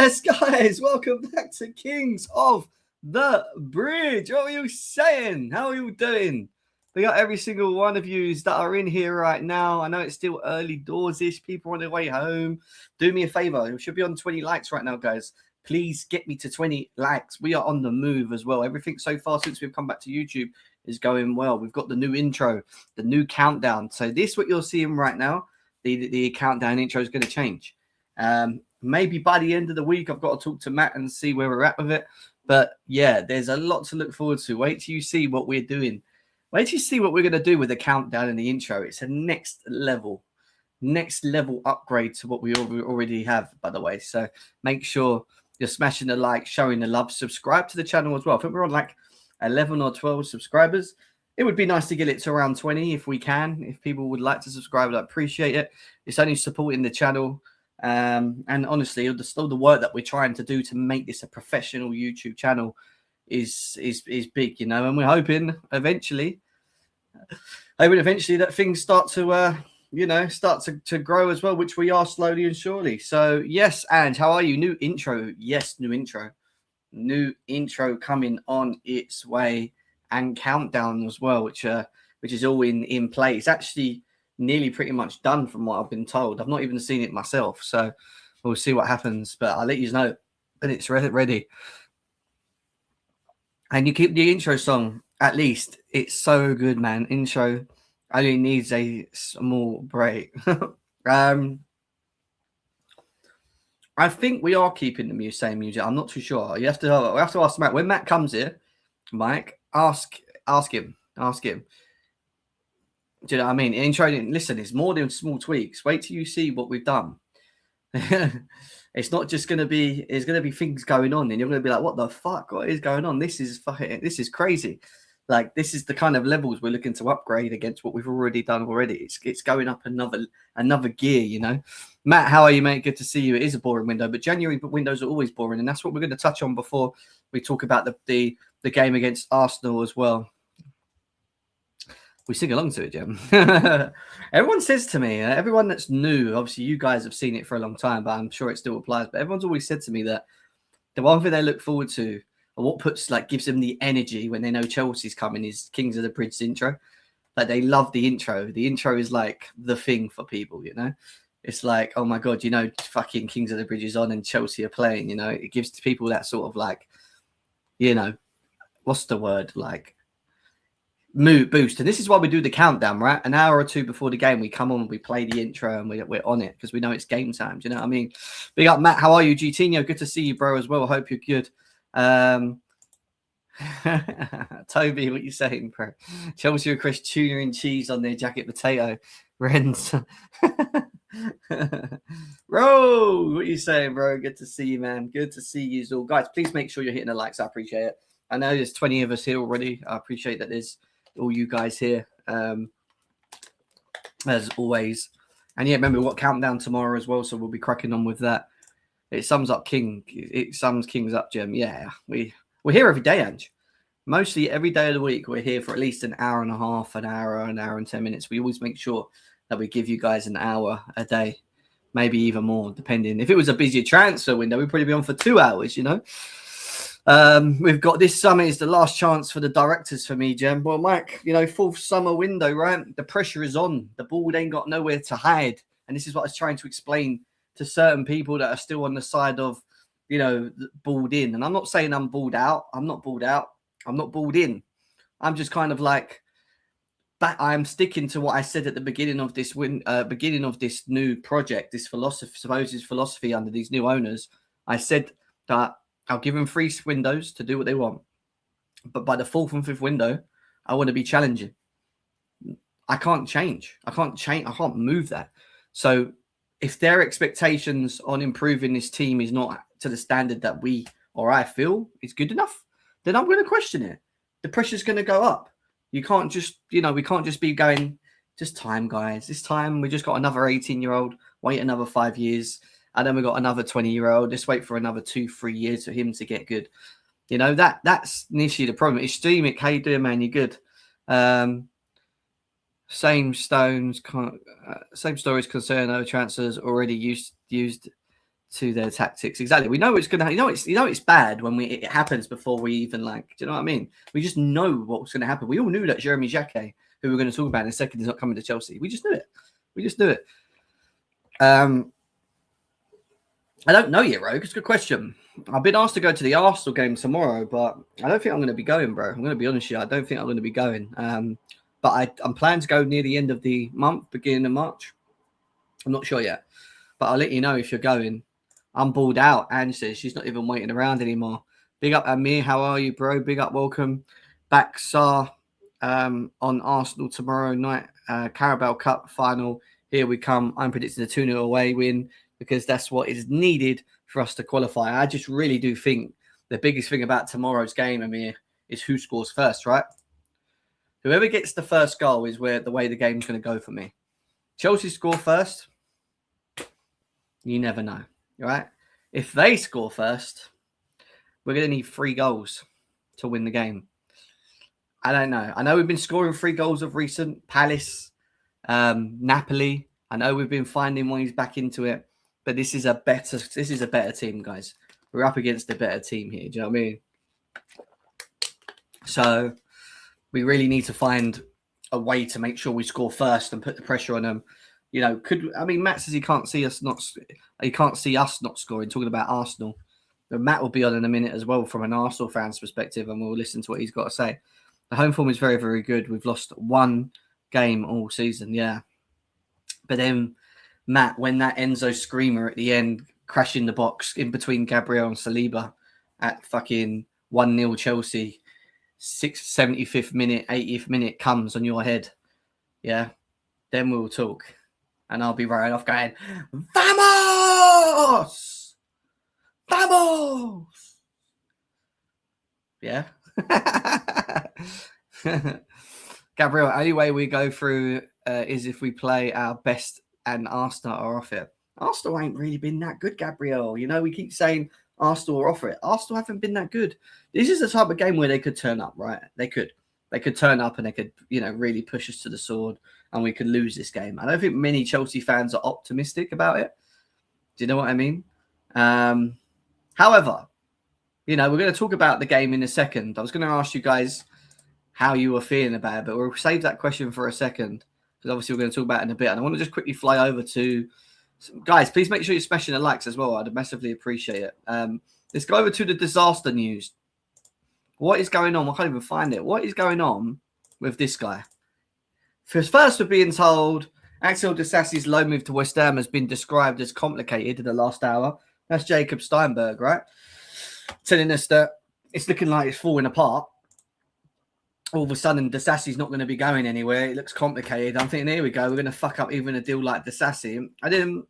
Yes, guys, welcome back to Kings of the Bridge. What are you saying? How are you doing? We got every single one of you that are in here right now. I know it's still early doors-ish. People on their way home. Do me a favor. We should be on 20 likes right now, guys. Please get me to 20 likes. We are on the move as well. Everything so far since we've come back to YouTube is going well. We've got the new intro, the new countdown. So this, what you're seeing right now, the countdown intro is going to change. Maybe by the end of the week, I've got to talk to Matt and see where we're at with it. But yeah, there's a lot to look forward to. Wait till you see what we're doing. Wait till you see what we're going to do with the countdown and the intro. It's a next level upgrade to what we already have, by the way. So make sure you're smashing the like, showing the love, subscribe to the channel as well. I think we're on like 11 or 12 subscribers. It would be nice to get it to around 20 if we can. If people would like to subscribe, I'd appreciate it. It's only supporting the channel. And honestly, all the work that we're trying to do to make this a professional YouTube channel is big, you know, and we're hoping eventually that things start to start to grow as well, which we are slowly and surely. So yes, Ange, how are you? New intro. Yes, new intro coming on its way, and countdown as well, which is all in play. It's actually nearly pretty much done from what I've been told. I've not even seen it myself, so we'll see what happens, but I'll let you know when it's ready. And you keep the intro song, at least. It's so good, man. Intro only needs a small break. I think we are keeping the same music. I'm not too sure. We have to ask Matt. When Matt comes here, Mike, ask him. Do you know what I mean? Intro, listen, it's more than small tweaks. Wait till you see what we've done. It's not just going to be, there's going to be things going on and you're going to be like, what the fuck? What is going on? This is crazy. Like, this is the kind of levels we're looking to upgrade against what we've already done already. It's going up another gear, you know. Matt, how are you, mate? Good to see you. It is a boring window, but January windows are always boring. And that's what we're going to touch on before we talk about the game against Arsenal as well. We sing along to it, Jim. Everyone says to me, everyone that's new, obviously you guys have seen it for a long time, but I'm sure it still applies. But everyone's always said to me that the one thing they look forward to, or what gives them the energy when they know Chelsea's coming, is Kings of the Bridge intro. Like, they love the intro. The intro is like the thing for people, you know. It's like, oh my god, you know, fucking Kings of the Bridge is on and Chelsea are playing. You know, it gives people that sort of like, you know, what's the word, like, mood boost. And this is why we do the countdown, right? An hour or two before the game, we come on, we play the intro, and we're on it because we know it's game time. Do you know what I mean? Big up, Matt. How are you? Gtinho, good to see you, bro, as well. I hope you're good. Toby, what you saying, bro? Chelsea request tuna and cheese on their jacket potato. Rens. Bro, what you saying, bro? Good to see you, man. Good to see you all. Guys, please make sure you're hitting the likes. I appreciate it. I know there's 20 of us here already. I appreciate that there's all you guys here, as always. And yeah, remember, we've got countdown tomorrow as well, so we'll be cracking on with that. It sums Kings up, Jim. Yeah, we're here every day, Ange. Mostly every day of the week, we're here for at least an hour and a half, an hour and 10 minutes. We always make sure that we give you guys an hour a day, maybe even more, depending. If it was a busier transfer window, we'd probably be on for 2 hours, you know. We've got this summer is the last chance for the directors for me, Jem. Well, Mike, you know, fourth summer window, right? The pressure is on. The ball ain't got nowhere to hide. And this is what I was trying to explain to certain people that are still on the side of, you know, balled in. And I'm not saying I'm balled out. I'm not balled out. I'm not balled in. I'm just kind of like, but I'm sticking to what I said at the beginning of this new project, this supposed philosophy under these new owners. I said that I'll give them 3 windows to do what they want. But by the 4th and 5th window, I want to be challenging. I can't change. I can't move that. So if their expectations on improving this team is not to the standard that we or I feel is good enough, then I'm going to question it. The pressure's going to go up. You can't just, you know, we can't just be going, just time, guys. This time we just got another 18-year-old, wait another 5 years. And then we got another 20-year-old. Just wait for another 2-3 years for him to get good. You know, that's initially the problem. Extremic, how you doing, man? You're good. Same stories concern over transfers already used to their tactics. Exactly. We know it's gonna. It's bad when it happens before we even Do you know what I mean? We just know what's gonna happen. We all knew that Jeremy Jacquet, who we're going to talk about in a second, is not coming to Chelsea. We just knew it. I don't know yet, Rogue. It's a good question. I've been asked to go to the Arsenal game tomorrow, but I don't think I'm going to be going, bro. I'm going to be honest with you. I don't think I'm going to be going. But I'm planning to go near the end of the month, beginning of March. I'm not sure yet, but I'll let you know if you're going. I'm balled out. Anne says she's not even waiting around anymore. Big up, Amir. How are you, bro? Big up, welcome. Back, Sarr, on Arsenal tomorrow night. Carabao Cup final. Here we come. I'm predicting a 2-0 away win because that's what is needed for us to qualify. I just really do think the biggest thing about tomorrow's game, Amir, is who scores first, right? Whoever gets the first goal is where the way the game's going to go for me. Chelsea score first. You never know, right? If they score first, we're going to need 3 goals to win the game. I don't know. I know we've been scoring 3 goals of recent. Palace, Napoli. I know we've been finding ways back into it, but this is a better team, guys. We're up against a better team here. Do you know what I mean? So we really need to find a way to make sure we score first and put the pressure on them. You know, Matt says he can't see us not scoring, talking about Arsenal. But Matt will be on in a minute as well from an Arsenal fan's perspective, and we'll listen to what he's got to say. The home form is very, very good. We've lost 1 game all season, yeah. But then, Matt, when that Enzo screamer at the end, crashing the box in between Gabriel and Saliba at fucking 1-0 Chelsea, 75th minute, 80th minute comes on your head, yeah, then we'll talk. And I'll be right off going, Vamos! Vamos! Yeah. Gabriel, only way we go through is if we play our best and Arsenal are off it. Arsenal ain't really been that good, Gabriel. You know, we keep saying Arsenal are off it. Arsenal haven't been that good. This is the type of game where they could turn up, right? They could turn up and they could, really push us to the sword and we could lose this game. I don't think many Chelsea fans are optimistic about it. Do you know what I mean? However, we're going to talk about the game in a second. I was going to ask you guys how you were feeling about it, but we'll save that question for a second because obviously we're going to talk about it in a bit. And I want to just quickly fly over to guys. Please make sure you're smashing the likes as well. I'd massively appreciate it. Let's go over to the disaster news. What is going on? I can't even find it. What is going on with this guy? First, we're being told Axel Disasi's loan move to West Ham has been described as complicated in the last hour. That's Jacob Steinberg, right? Telling us that it's looking like it's falling apart. All of a sudden, Disasi's not going to be going anywhere. It looks complicated. I'm thinking, here we go. We're going to fuck up even a deal like Disasi. I didn't,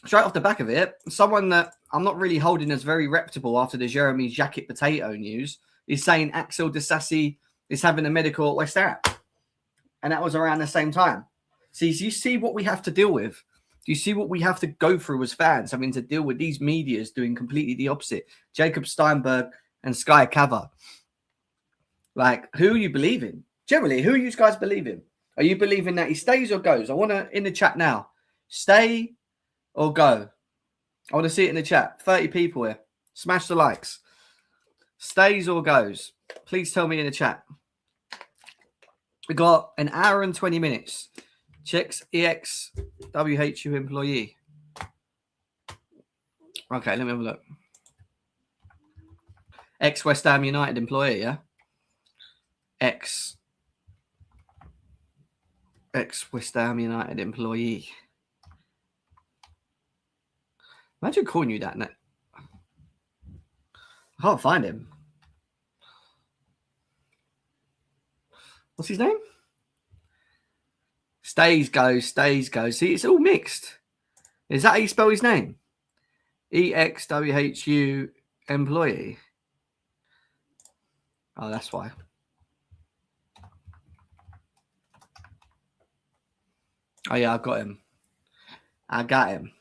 straight off the back of it, someone that I'm not really holding as very reputable after the Jeremy Jacquet potato news is saying Axel Disasi is having a medical at West Ham. And that was around the same time. See, so you see what we have to deal with. Do you see what we have to go through as fans, having to deal with these medias doing completely the opposite? Jacob Steinberg and Sky Cover. Like, who are you believing? Generally, who are you guys believing? Are you believing that he stays or goes? I want to, in the chat now, stay or go? I want to see it in the chat. 30 people here. Smash the likes. Stays or goes? Please tell me in the chat. We got an hour and 20 minutes. Checks EXWHU employee. Okay, let me have a look. Ex-West Ham United employee, yeah? Ex-West Ham United employee. Imagine calling you that. I can't find him. What's his name? Stays, goes. See, it's all mixed. Is that how you spell his name? EXWHU employee. Oh, that's why. Oh, yeah, I got him.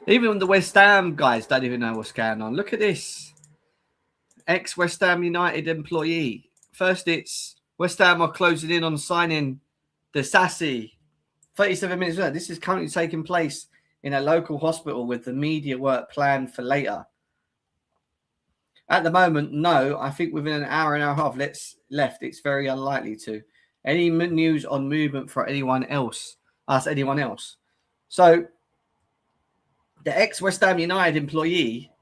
Even the West Ham guys don't even know what's going on. Look at this. ex-West Ham United employee. First, it's West Ham are closing in on signing Disasi. 37 minutes later. This is currently taking place in a local hospital with the media work planned for later. At the moment, no. I think within an hour and a half left, it's very unlikely to. Any news on movement for anyone else? Ask anyone else. So, the ex-West Ham United employee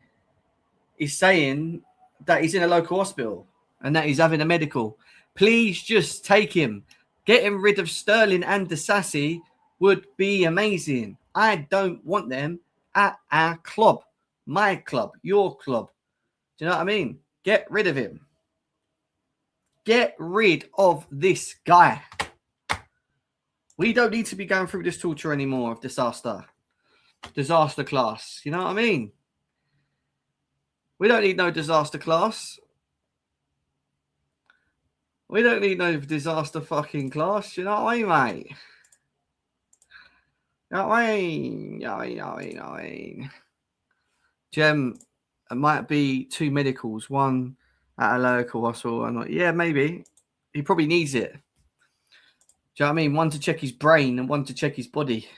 is saying that he's in a local hospital and that he's having a medical. Please just take him. Getting rid of Sterling and Disasi would be amazing. I don't want them at our club. My club. Your club. Do you know what I mean? Get rid of him. Get rid of this guy. We don't need to be going through this torture anymore of disaster. Disaster class. You know what I mean? We don't need no disaster class. We don't need no disaster fucking class. You know what I mean, mate? You know what I mean? You know what I mean? Jem, it might be 2 medicals. One at a local hospital. I'm like, yeah, maybe. He probably needs it. Do you know what I mean? One to check his brain and one to check his body.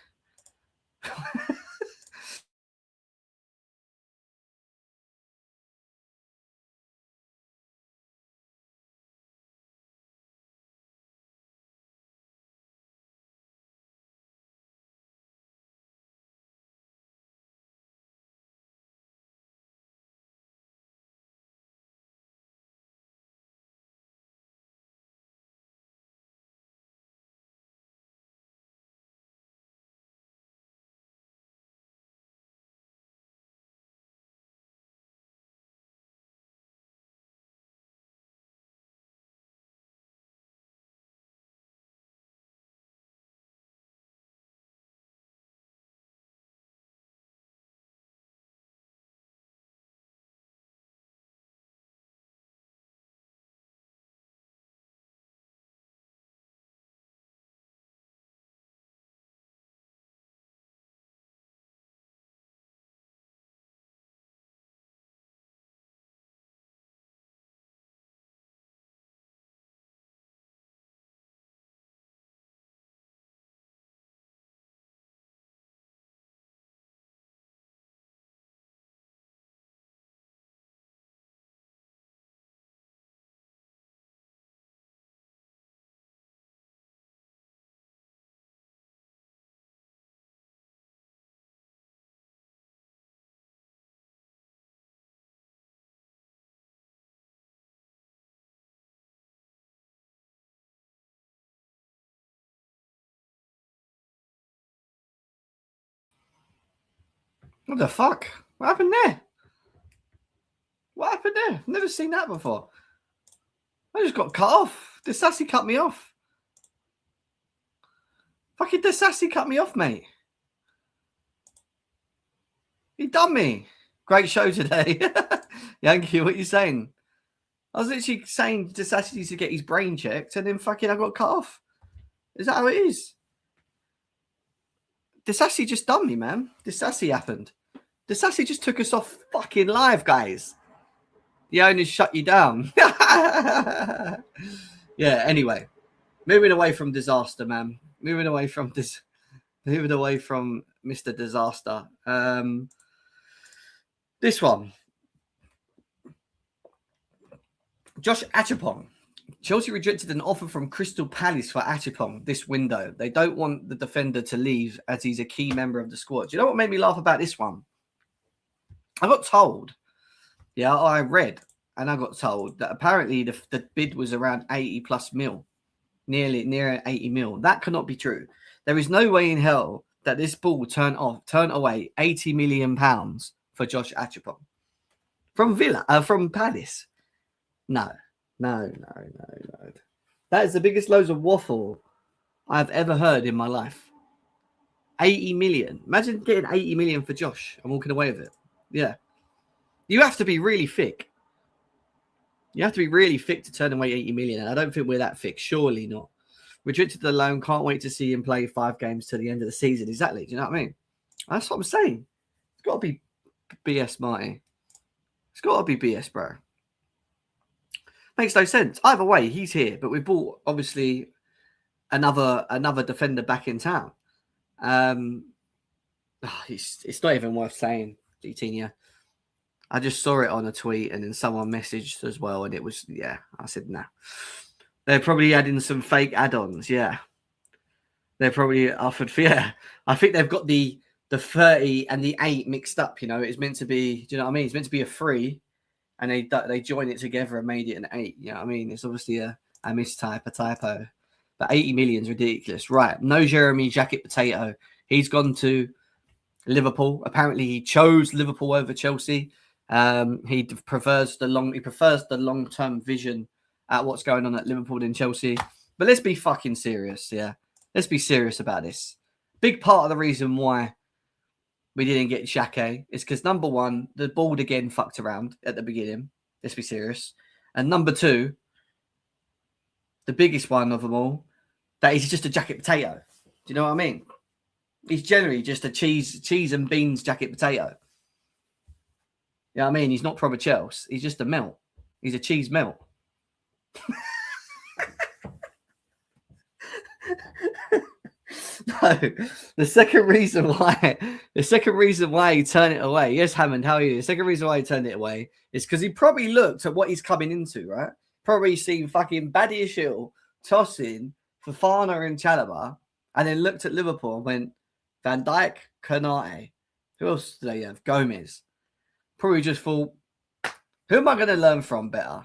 What the fuck? What happened there? What happened there? Never seen that before. I just got cut off. Disasi cut me off. Fucking Disasi cut me off, mate. He done me. Great show today. Yankee, what are you saying? I was literally saying Disasi needs to get his brain checked and then fucking I got cut off. Is that how it is? Disasi just done me, man. Disasi happened. Disasi just took us off fucking live, guys. The owners shut you down. Yeah, anyway. Moving away from disaster, man. Moving away from this. Moving away from Mr. Disaster. This one. Josh Achapong. Chelsea rejected an offer from Crystal Palace for Achapong this window. They don't want the defender to leave as he's a key member of the squad. Do you know what made me laugh about this one? I got told, I read and I got told that apparently the bid was around 80 plus mil, near 80 mil. That cannot be true. There is no way in hell that this ball will turn away 80 million pounds for Josh Achapong from Palace. No. That is the biggest loads of waffle I've ever heard in my life. 80 million. Imagine getting 80 million for Josh and walking away with it. Yeah. You have to be really thick. You have to be really thick to turn away 80 million. And I don't think we're that thick. Surely not. Rejected the loan. Can't wait to see him play 5 games to the end of the season. Exactly. Do you know what I mean? That's what I'm saying. It's got to be BS, Marty. It's got to be BS, bro. Makes no sense. Either way, he's here, but we bought obviously another defender back in town. It's not even worth saying, Coutinho. I just saw it on a tweet and then someone messaged as well, and it was I said nah. They're probably adding some fake add-ons, yeah. They're probably offered for I think they've got the 30 and the 8 mixed up, you know. It's meant to be, do you know what I mean? It's meant to be a 3 and they join it together and made it an 8. You know what I mean? It's obviously a mistype, a typo. But 80 million is ridiculous. Right. No Jeremy Jacket Potato. He's gone to Liverpool. Apparently he chose Liverpool over Chelsea. He prefers the long-term vision at what's going on at Liverpool than Chelsea. But let's be fucking serious, yeah. Let's be serious about this. Big part of the reason why we didn't get Xhaka is because, number one, the board again fucked around at the beginning. Let's be serious. And number two, the biggest one of them all, that he's just a jacket potato. Do you know what I mean? He's generally just a cheese and beans jacket potato. You know what I mean? He's not proper Chelsea. He's just a melt. He's a cheese melt. No, the second reason why he turned it away. Yes, Hammond, how are you? The second reason why he turned it away is because he probably looked at what he's coming into, right? Probably seen fucking Badiashile tossing Fofana and Chalobah, and then looked at Liverpool and went, Van Dijk, Konate. Who else do they have? Gomez. Probably just thought, who am I going to learn from better?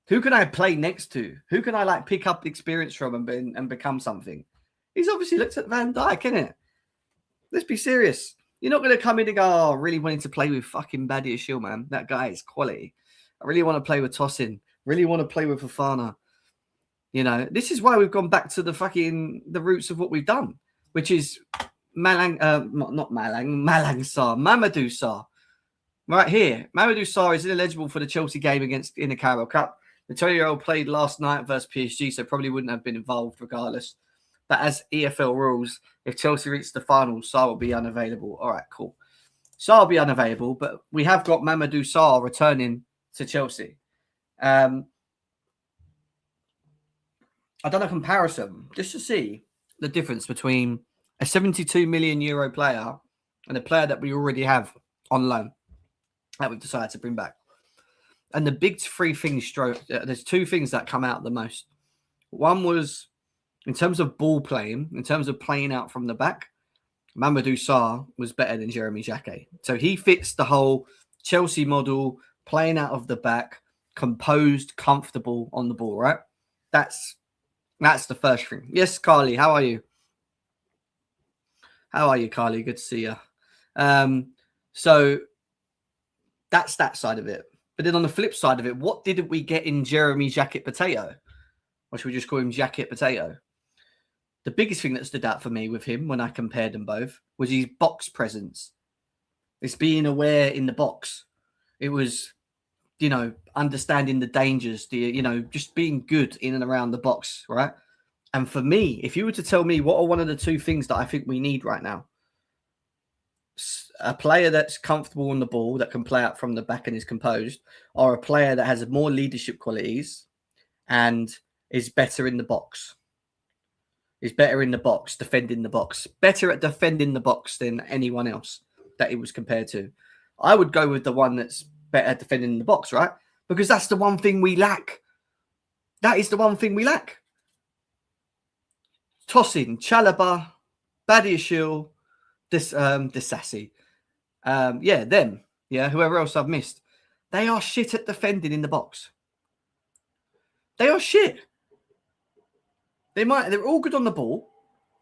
Who can I play next to? Who can I pick up experience from and become something? He's obviously looked at Van Dijk, innit? Let's be serious. You're not going to come in and go, I really wanted to play with fucking Badiashile, man. That guy is quality. I really want to play with Tosin. Really want to play with Fofana. You know, this is why we've gone back to the roots of what we've done, which is Malang Sarr, Mamadou Sarr. Right here, Mamadou Sarr is ineligible for the Chelsea game in the Carabao Cup. The 20-year-old played last night versus PSG, so probably wouldn't have been involved regardless. But as EFL rules, if Chelsea reach the final, Sarr will be unavailable. All right, cool. Sarr will be unavailable, but we have got Mamadou Sarr returning to Chelsea. I've done a comparison just to see the difference between a 72 million euro player and a player that we already have on loan that we've decided to bring back. And the big three things, there's two things that come out the most. One was in terms of ball playing, in terms of playing out from the back, Mamadou Sarr was better than Jeremy Xhaka. So he fits the whole Chelsea model, playing out of the back, composed, comfortable on the ball, right? That's the first thing. Yes, Carly, how are you? How are you, Carly? Good to see you. So that's that side of it. But then on the flip side of it, what didn't we get in Jeremy Jacket Potato? Or should we just call him Jacket Potato? The biggest thing that stood out for me with him when I compared them both was his box presence. It's being aware in the box. It was, understanding the dangers, just being good in and around the box, right? And for me, if you were to tell me what are one of the two things that I think we need right now, a player that's comfortable on the ball, that can play out from the back and is composed, or a player that has more leadership qualities and is better in the box. Is better in the box, defending the box. Better at defending the box than anyone else that he was compared to. I would go with the one that's better at defending the box, right? Because that's the one thing we lack. That is the one thing we lack. Tosin, Chalobah, Badiashile, Disasi. Them. Yeah, whoever else I've missed. They are shit at defending in the box. They are shit. They're all good on the ball,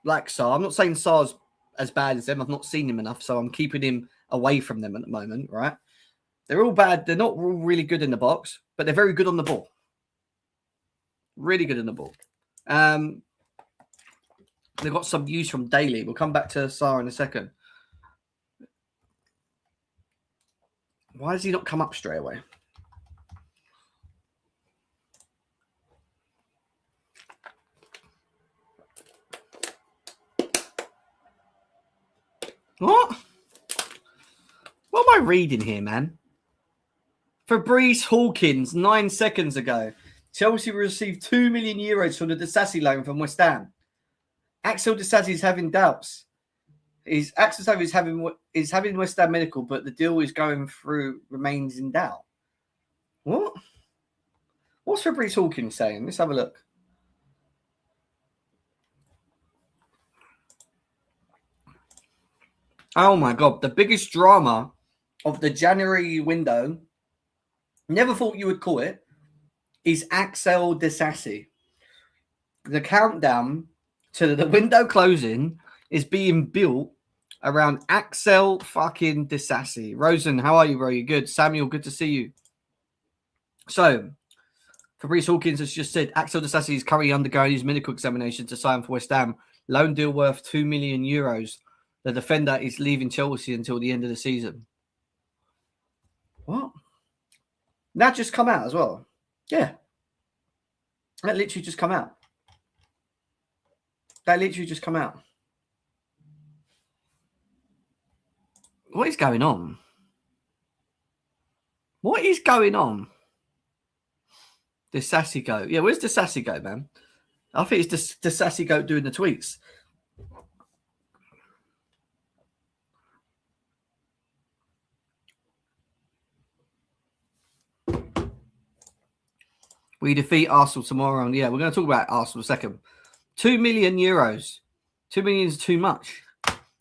like Sarr. I'm not saying Sarr's as bad as them. I've not seen him enough, so I'm keeping him away from them at the moment, right? They're all bad. They're not all really good in the box, but they're very good on the ball. Really good in the ball. They've got some use from Daly. We'll come back to Sarr in a second. Why does he not come up straight away? What? What am I reading here, man? Fabrice Hawkins, 9 seconds ago. Chelsea received €2 million from the Disasi loan from West Ham. Axel Disasi is having doubts. Axel Disasi is having West Ham medical, but the deal is going through, remains in doubt. What? What's Fabrice Hawkins saying? Let's have a look. Oh my God, the biggest drama of the January window, never thought you would call it, is Axel Disasi. The countdown to the window closing is being built around Axel fucking Disasi. Rosen, how are you, bro? You good? Samuel, good to see you. So, Fabrice Hawkins has just said Axel Disasi is currently undergoing his medical examination to sign for West Ham. Loan deal worth €2 million. The defender is leaving Chelsea until the end of the season. What? That just come out as well? Yeah. That literally just come out. What is going on? What is going on? Disasi Goat. Yeah, where's Disasi Goat, man? I think it's Disasi Goat doing the tweets. We defeat Arsenal tomorrow. And yeah, we're going to talk about Arsenal in a second. €2 million. 2 million is too much.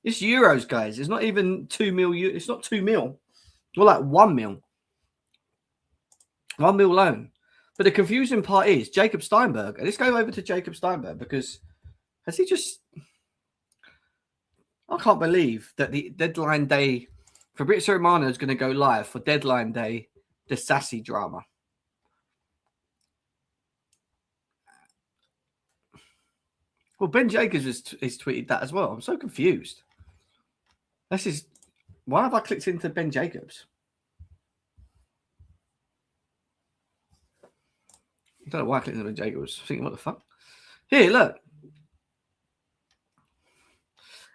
It's euros, guys. It's not even 2 mil. It's not 2 mil. More like 1 mil. 1 mil loan. But the confusing part is Jacob Steinberg. Let's go over to Jacob Steinberg because has he just... I can't believe that the deadline day... Fabrizio Romano is going to go live for deadline day, the Sassy drama. Well, Ben Jacobs has tweeted that as well. I'm so confused. This is... Why have I clicked into Ben Jacobs? I don't know why I clicked into Ben Jacobs. Thinking, what the fuck? Here, look.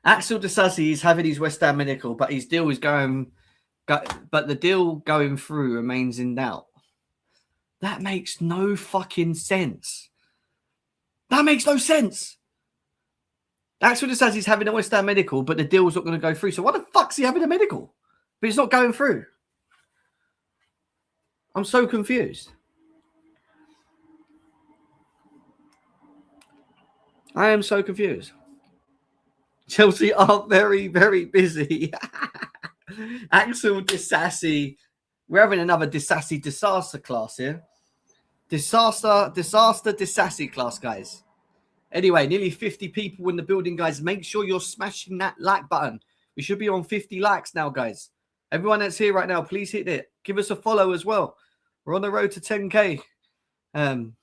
Axel Disasi is having his West Ham medical, but his deal is but the deal going through remains in doubt. That makes no fucking sense. That makes no sense. Axel Disasi is having a West Ham medical, but the deal's not going to go through. So why the fuck's he having a medical? But it's not going through. I'm so confused. I am so confused. Chelsea are very, very busy. Axel Disasi. We're having another Disasi disaster class here. Disaster Disasi class, guys. Anyway, nearly 50 people in the building, guys. Make sure you're smashing that like button. We should be on 50 likes now, guys. Everyone that's here right now, please hit it. Give us a follow as well. We're on the road to 10K. Jim,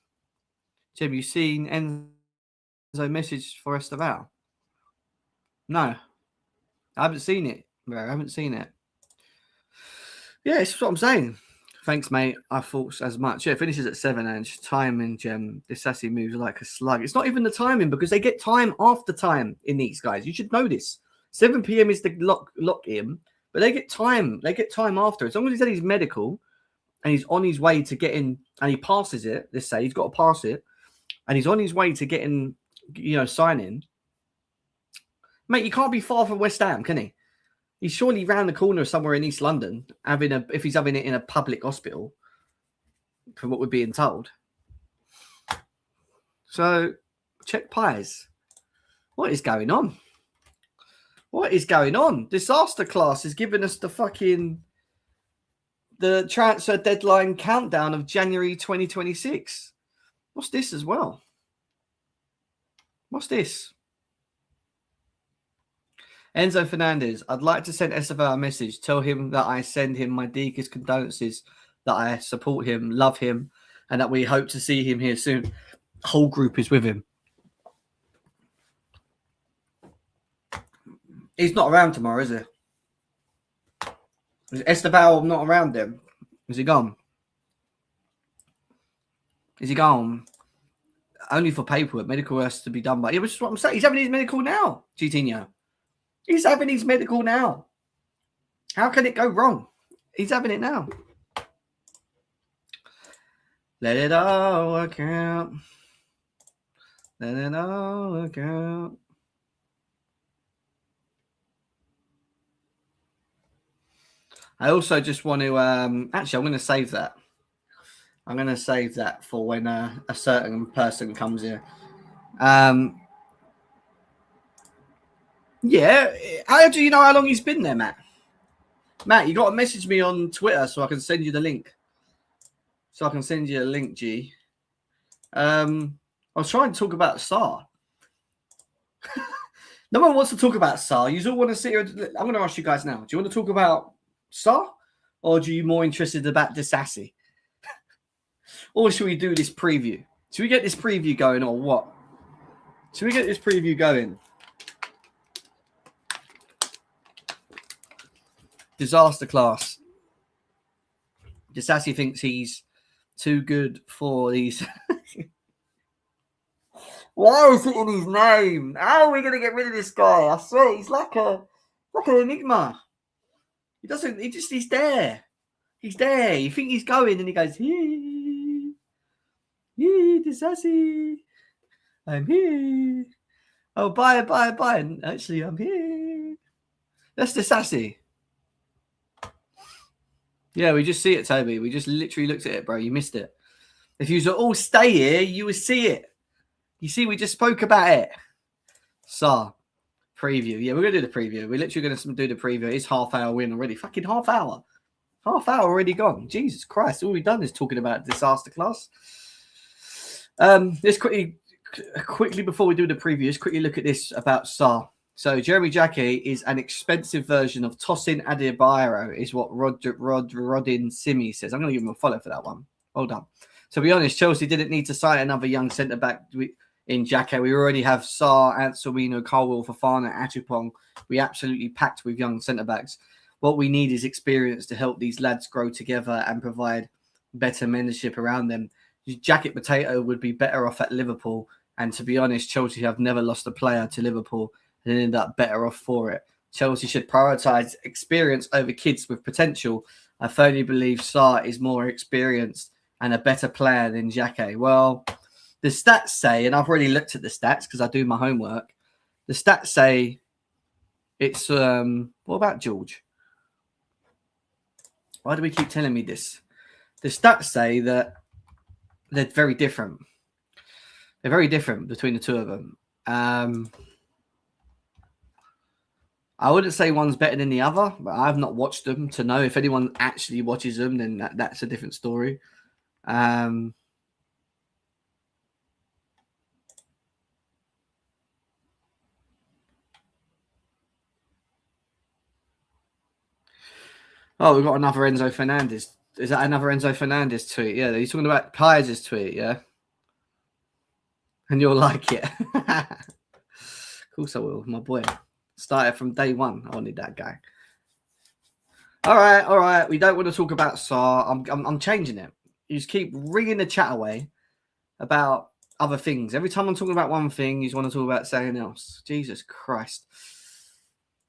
you seen Enzo message for Esteval? No. I haven't seen it, bro. I haven't seen it. Yeah, it's what I'm saying. Thanks, mate. I thought as much. Yeah, it finishes at 7 and timing, Gem. Disasi moves like a slug. It's not even the timing because they get time after time in these guys. You should know this. 7 p.m. is the lock in, but they get time. They get time after. As long as he's at his medical and he's on his way to getting and he passes it, let's say he's got to pass it, and he's on his way to getting, signing. Mate, you can't be far from West Ham, can he? He's surely round the corner somewhere in East London, if he's having it in a public hospital, from what we're being told. So, check pies. What is going on? What is going on? Disaster class is giving us the transfer deadline countdown of January 2026. What's this as well? What's this? Enzo Fernandez, I'd like to send Esteval a message. Tell him that I send him my deepest condolences, that I support him, love him, and that we hope to see him here soon. The whole group is with him. He's not around tomorrow, is he? Is Esteval not around then? Is he gone? Is he gone? Only for paperwork. Medical has to be done by... Yeah, which is what I'm saying. He's having his medical now, Coutinho. He's having his medical now. How can it go wrong? He's having it now. Let it all work out. Let it all work out. I also just want to actually I'm going to save that. I'm going to save that for when a certain person comes here. Yeah, how do you know how long he's been there, Matt? Matt, you got to message me on Twitter so I can send you the link. So I can send you a link, G. I was trying to talk about Sarr. No one wants to talk about Sarr. You all want to sit here. I'm going to ask you guys now. Do you want to talk about Sarr, or are you more interested about Disasi? Or should we do this preview? Should we get this preview going, or what? Should we get this preview going? Disaster class. Disasi thinks he's too good for these. Why is it in his name? How are we going to get rid of this guy? I swear, he's like an enigma. He doesn't. He's there. He's there. You think he's going, and he goes, "Yeah, Disasi, I'm here. Oh, bye. And actually, I'm here." That's Disasi. Yeah, we just see it, Toby. We just literally looked at it, bro. You missed it. If you all stay here, you would see it. You see, we just spoke about it. Sarr, preview. Yeah, we're going to do the preview. We're literally going to do the preview. It's half-hour win already. Fucking half hour. Half hour already gone. Jesus Christ. All we've done is talking about disaster class. Let's quickly before we do the preview, let's quickly look at this about Sarr. So Jeremy Jacquet is an expensive version of Tosin Adebayo, is what Rodin Simi says. I'm going to give him a follow for that one. Well done. To be honest, Chelsea didn't need to sign another young centre-back in Jacquet. We already have Sarr, Anselmino, Colwill, Fofana, Achupong. We absolutely packed with young centre-backs. What we need is experience to help these lads grow together and provide better mentorship around them. Jacket Potato would be better off at Liverpool. And to be honest, Chelsea have never lost a player to Liverpool and ended up better off for it. Chelsea should prioritise experience over kids with potential. I firmly believe Sarr is more experienced and a better player than Jacquet. Well, the stats say, and I've already looked at the stats because I do my homework. The stats say it's, what about George? Why do we keep telling me this? The stats say that they're very different. They're very different between the two of them. I wouldn't say one's better than the other, but I've not watched them to know. If anyone actually watches them, then that's a different story. Oh, we've got another Enzo Fernandez. Is that another Enzo Fernandez tweet? Yeah, he's talking about Kaiser's tweet, yeah? And you'll like it. Of course I will, my boy. Started from day one. I wanted that guy. All right. We don't want to talk about Sarr. I'm changing it. You just keep ringing the chat away about other things. Every time I'm talking about one thing, you just want to talk about something else. Jesus Christ.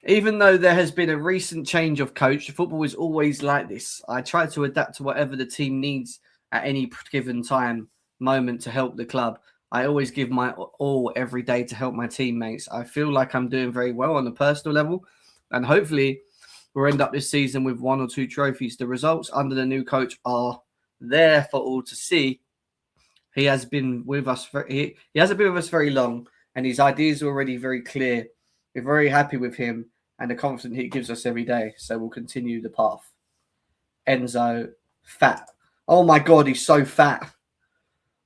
Even though there has been a recent change of coach, football is always like this. I try to adapt to whatever the team needs at any given moment to help the club. I always give my all every day to help my teammates. I feel like I'm doing very well on a personal level, and hopefully we'll end up this season with 1 or 2 trophies. The results under the new coach are there for all to see. He has been with us. He hasn't been with us very long, and his ideas are already very clear. We're very happy with him and the confidence he gives us every day. So we'll continue the path. Enzo, fat. Oh my God, he's so fat.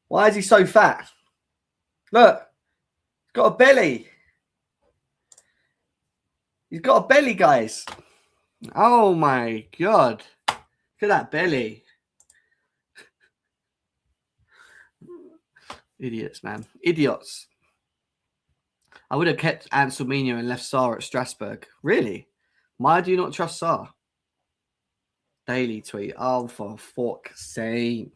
Why is he so fat? Look, he's got a belly. He's got a belly, guys. Oh my God. Look at that belly. Idiots, man. Idiots. I would have kept Anselmino and left Sarr at Strasbourg. Really? Why do you not trust Sarr? Daily tweet. Oh, for fuck's sake.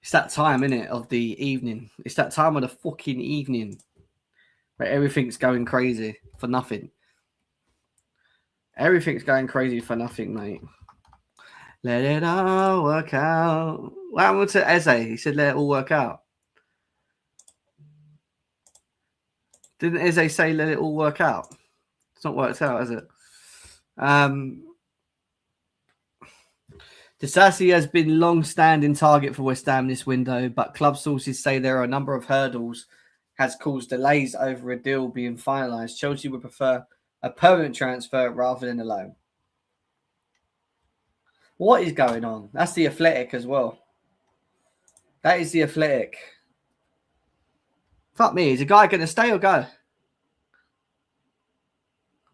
It's that time, isn't it, of the evening. It's that time of the fucking evening where everything's going crazy for nothing. Everything's going crazy for nothing, mate. Let it all work out. What happened to Eze? He said, let it all work out. Didn't Eze say, let it all work out? It's not worked out, has it? Disasi has been long-standing target for West Ham this window, but club sources say there are a number of hurdles has caused delays over a deal being finalised. Chelsea would prefer a permanent transfer rather than a loan. What is going on? That's the Athletic as well. That is the Athletic. Fuck me. Is a guy going to stay or go?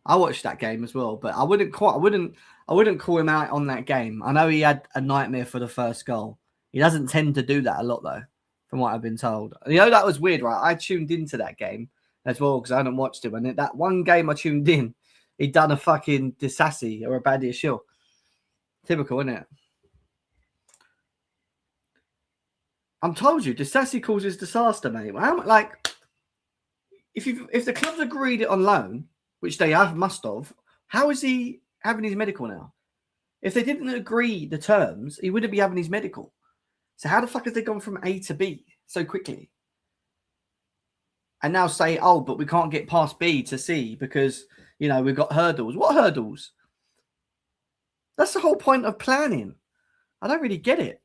I watched that game as well, but I wouldn't call him out on that game. I know he had a nightmare for the first goal. He doesn't tend to do that a lot, though, from what I've been told. You know, that was weird, right? I tuned into that game as well because I hadn't watched it. And that one game I tuned in, he'd done a fucking Disasi or a Badia Shill. Typical, isn't it? I'm told you, Disasi causes disaster, mate. Like, if the club's agreed it on loan, which they must have, how is he having his medical now? If they didn't agree the terms, he wouldn't be having his medical. So how the fuck has they gone from A to B so quickly? And now say, oh, but we can't get past B to C because, you know, we've got hurdles. What hurdles? That's the whole point of planning. I don't really get it.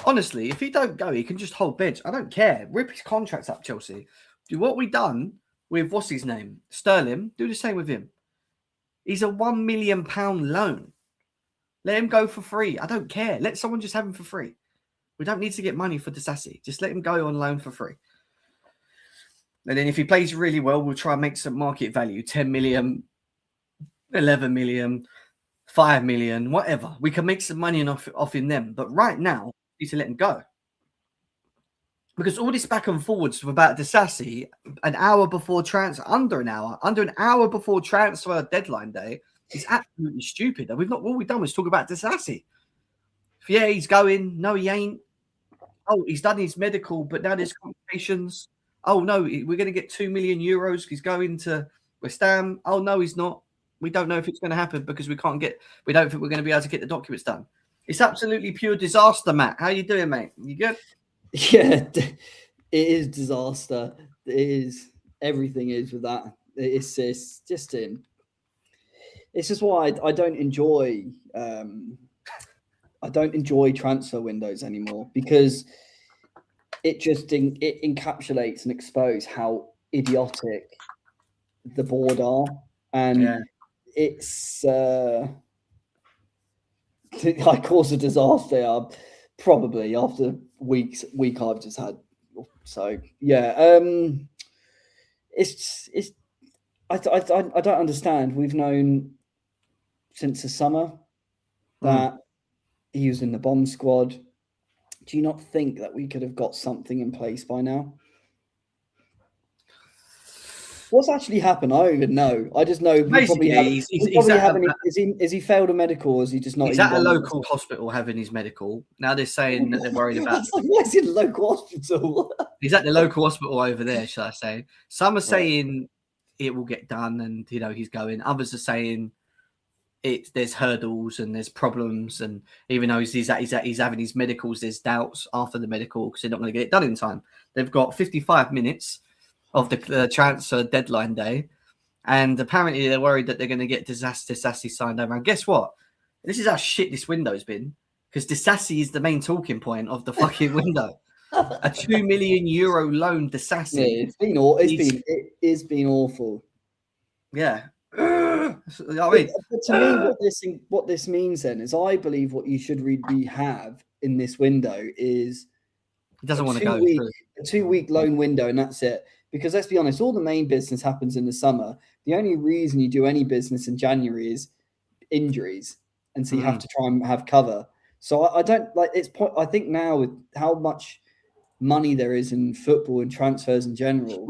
Honestly, if he don't go, he can just hold bench. I don't care. Rip his contracts up, Chelsea. Do what we done with, what's his name? Sterling. Do the same with him. He's a £1 million loan. Let him go for free. I don't care. Let someone just have him for free. We don't need to get money for Disasi. Just let him go on loan for free. And then if he plays really well, we'll try and make some market value. 10 million, 11 million, 5 million, whatever. We can make some money off in them. But right now, we need to let him go. Because all this back and forwards about Disasi, an hour before transfer, under an hour before transfer deadline day, is absolutely stupid. And all we've done was talk about Disasi. Yeah, he's going. No, he ain't. Oh, he's done his medical, but now there's complications. Oh no, we're going to get €2 million. He's going to West Ham. Oh no, he's not. We don't know if it's going to happen because we don't think we're going to be able to get the documents done. It's absolutely pure disaster, Matt. How you doing, mate? You good? Yeah, it is disaster. It is. Everything is with that. It's just in. It's just why I don't enjoy. I don't enjoy transfer windows anymore because it just it encapsulates and exposes how idiotic the board are, and it's like cause a disaster. Probably after week I've just had. So yeah, it's I don't understand. We've known since the summer that he was in the bomb squad. Do you not think that we could have got something in place by now? What's actually happened? I don't even know. I just know is he failed a medical or is he just not? He's at a local hospital having his medical. Now they're saying that they're worried about. Why is he in a local hospital? He's at the local hospital over there, shall I say? Some are saying it will get done, and you know he's going. Others are saying there's hurdles and there's problems, and even though he's having his medicals, there's doubts after the medical because they're not going to get it done in time. They've got 55 minutes of the transfer deadline day, and apparently they're worried that they're going to get Disasi signed over. And guess what? This is how shit this window's been because Disasi is the main talking point of the fucking window. A €2 million loan Disasi. Yeah, it's been awful. Yeah. But to me, what this means then is I believe what you should really have in this window is he doesn't want to go a 2-week loan window, and that's it. Because let's be honest, all the main business happens in the summer. The only reason you do any business in January is injuries, and so you have to try and have cover. So I don't like it's. I think now with how much money there is in football and transfers in general,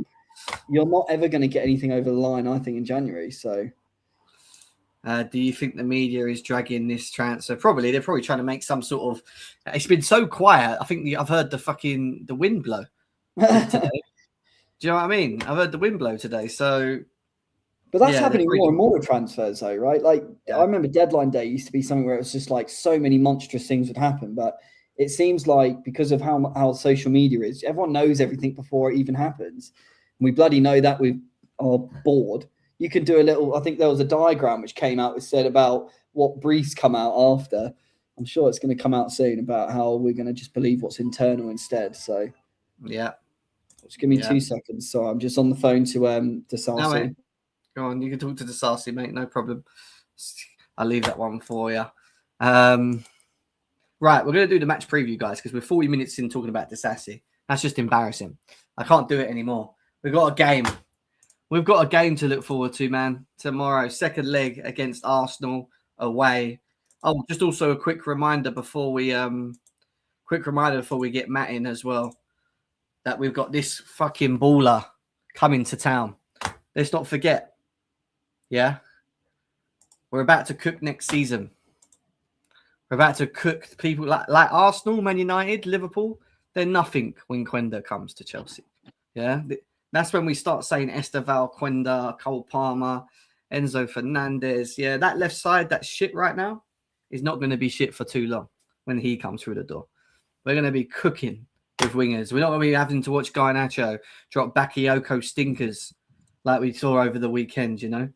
you're not ever going to get anything over the line. I think in January. So, do you think the media is dragging this transfer? Probably. They're probably trying to make some sort of. It's been so quiet. I think I've heard the wind blow today. Do you know what I mean? I've heard the wind blow today. So But that's Yeah, they're happening more pretty. and more with transfers, though, right? Like, I Yeah, remember deadline day used to be something where it was just like so many monstrous things would happen. But it seems like because of how social media is, everyone knows everything before it even happens. And we bloody know that we are bored. You can do a little, I think there was a diagram which came out which said about what briefs come out after. I'm sure it's going to come out soon about how we're going to just believe what's internal instead. So yeah, just give me yeah. 2 seconds. So I'm just on the phone to No, mate. Disasi. Go on, you can talk to the Sarsi, mate. No problem. I'll leave that one for you. Right, we're going to do the match preview, guys, because we're 40 minutes in talking about Disasi. That's just embarrassing. I can't do it anymore. We've got a game. We've got a game to look forward to, man. Tomorrow, second leg against Arsenal away. Oh, just also a quick reminder before we get Matt in as well, that we've got this fucking baller coming to town. Let's not forget. Yeah. We're about to cook next season. We're about to cook people like Arsenal, Man United, Liverpool. They're nothing when Quenda comes to Chelsea. Yeah. That's when we start saying Esteval, Quenda, Cole Palmer, Enzo Fernandez. Yeah, that left side, that shit right now is not going to be shit for too long when he comes through the door. We're going to be cooking with wingers. We're not going to be having to watch Garnacho drop Bakayoko stinkers like we saw over the weekend, you know.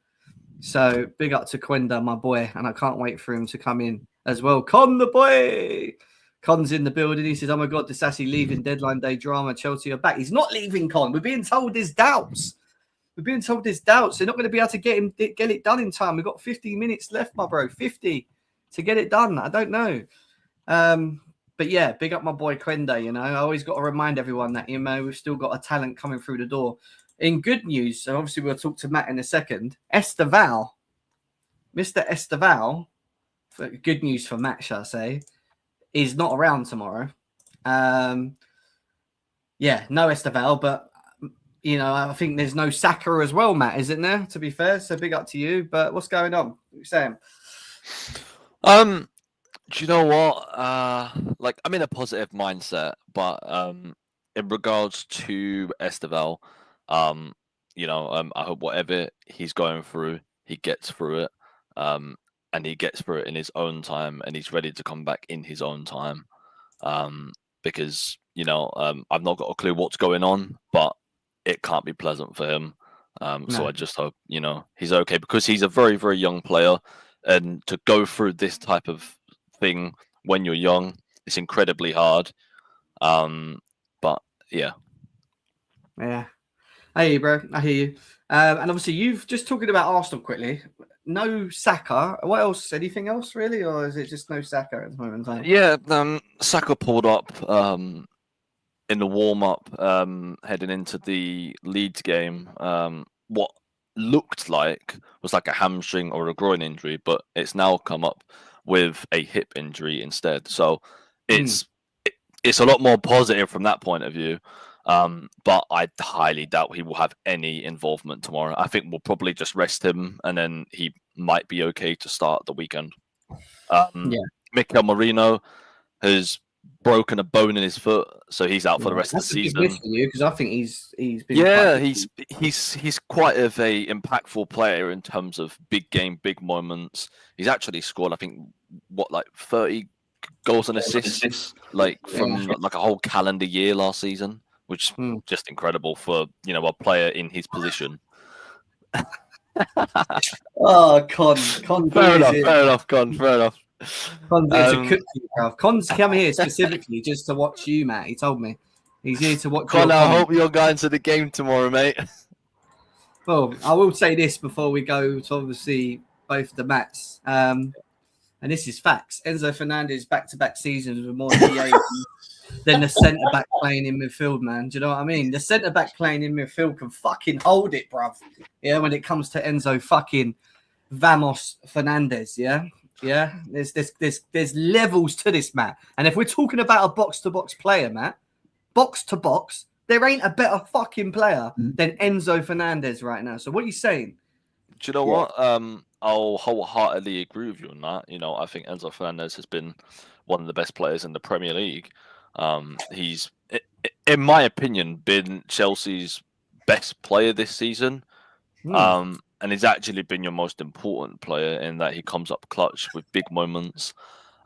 So big up to Quenda, my boy, and I can't wait for him to come in as well. Con the boy. Con's in the building. He says, "Oh my God, Disasi leaving deadline day drama. Chelsea are back." He's not leaving, Con. We're being told there's doubts. We're being told there's doubts. They're not going to be able to get it done in time. We've got 50 minutes left, my bro. 50 to get it done. I don't know. But yeah, big up my boy Quenda. You know, I always got to remind everyone that, you know, we've still got a talent coming through the door. In good news, so obviously we'll talk to Matt in a second. Esteval, Mr. Esteval, good news for Matt, shall I say, is not around tomorrow. Yeah, no Esteval, but you know, I think there's no Saka as well, Matt, isn't there? To be fair, so big up to you. But what's going on? What are you saying? Do you know what? Like I'm in a positive mindset, but in regards to Esteval, I hope whatever he's going through, he gets through it. And he gets through it in his own time, and he's ready to come back in his own time. Because I've not got a clue what's going on, but it can't be pleasant for him. So I just hope he's okay, because he's a very, very young player, and to go through this type of thing when you're young, it's incredibly hard. But yeah. I hear you, bro. I hear you. And obviously, you've just talking about Arsenal quickly. No Saka. What else? Anything else, really? Or is it just no Saka at the moment in time? Yeah, Saka pulled up in the warm-up heading into the Leeds game. What looked like was like a hamstring or a groin injury, but it's now come up with a hip injury instead. So it's a lot more positive from that point of view. But I highly doubt he will have any involvement tomorrow. I think we'll probably just rest him, and then he might be okay to start the weekend. Mikel Merino has broken a bone in his foot, so he's out for the rest of the season. That's a big miss for you, because I think he's been he's quite of a impactful player in terms of big game, big moments. He's actually scored, I think, 30 goals and assists, from like a whole calendar year last season, which is just incredible for a player in his position. Oh, Con. Fair enough, Con. Fair enough. Con's here to cook you, bro. Con's come here specifically just to watch you, Matt. He told me he's here to watch. Con, I hope you're going to the game tomorrow, mate. Well, I will say this before we go to obviously both the Matts. And this is facts. Enzo Fernandez back-to-back seasons with more DA than the centre-back playing in midfield, man. Do you know what I mean? The centre-back playing in midfield can fucking hold it, bruv. Yeah, when it comes to Enzo fucking Vamos Fernandez, yeah? Yeah, there's levels to this, Matt. And if we're talking about a box-to-box player, Matt, box-to-box, there ain't a better fucking player than Enzo Fernandez right now. So what are you saying? Do you know what? I'll wholeheartedly agree with you on that. I think Enzo Fernandez has been one of the best players in the Premier League. He's, in my opinion, been Chelsea's best player this season. and he's actually been your most important player in that he comes up clutch with big moments.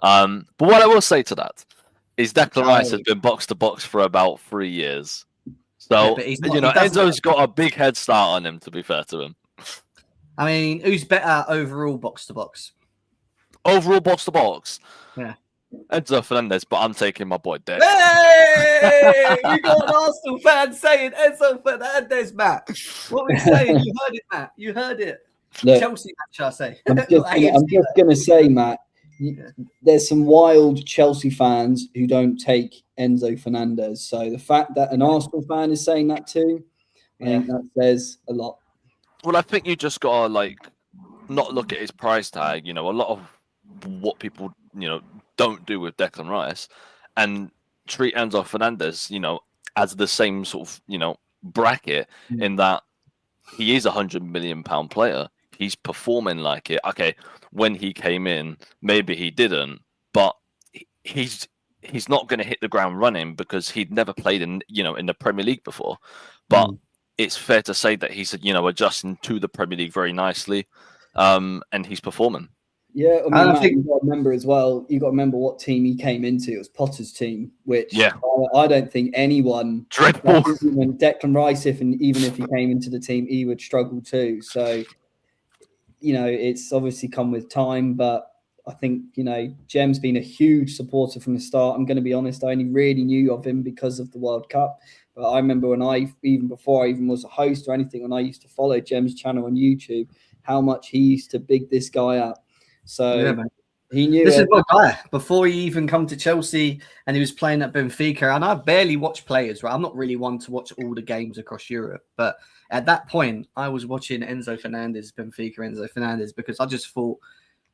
But what I will say to that is Declan Rice has been box to box for about 3 years. So, but Enzo's got a big head start on him, to be fair to him. I mean, who's better overall box to box? Overall box to box? Yeah. Enzo Fernandez, but I'm taking my boy Dick. Hey! You got an Arsenal fan saying Enzo Fernandez, Matt. What we saying? You heard it, Matt. You heard it. Look, Chelsea match, I say. I'm just going to say, Matt, there's some wild Chelsea fans who don't take Enzo Fernandez. So the fact that an Arsenal fan is saying that too, I think that says a lot. Well, I think you just got to, not look at his price tag. A lot of what people, don't do with Declan Rice and treat Enzo Fernandez, as the same sort of, bracket in that he is £100 million player. He's performing like it. Okay, when he came in, maybe he didn't, but he's not going to hit the ground running because he'd never played in the Premier League before. But it's fair to say that he's adjusting to the Premier League very nicely, and he's performing. Yeah, I think you've got to remember as well. You've got to remember what team he came into. It was Potter's team, which I don't think anyone. Dreadful. Even Declan Rice, even if he came into the team, he would struggle too. So, it's obviously come with time, but I think Jem's been a huge supporter from the start. I'm going to be honest. I only really knew of him because of the World Cup. But I remember before I even was a host or anything, when I used to follow Jem's channel on YouTube, how much he used to big this guy up. So he knew this is my guy before he even come to Chelsea, and he was playing at Benfica. And I barely watch players, right? I'm not really one to watch all the games across Europe, but at that point, I was watching Enzo Fernandez because I just thought,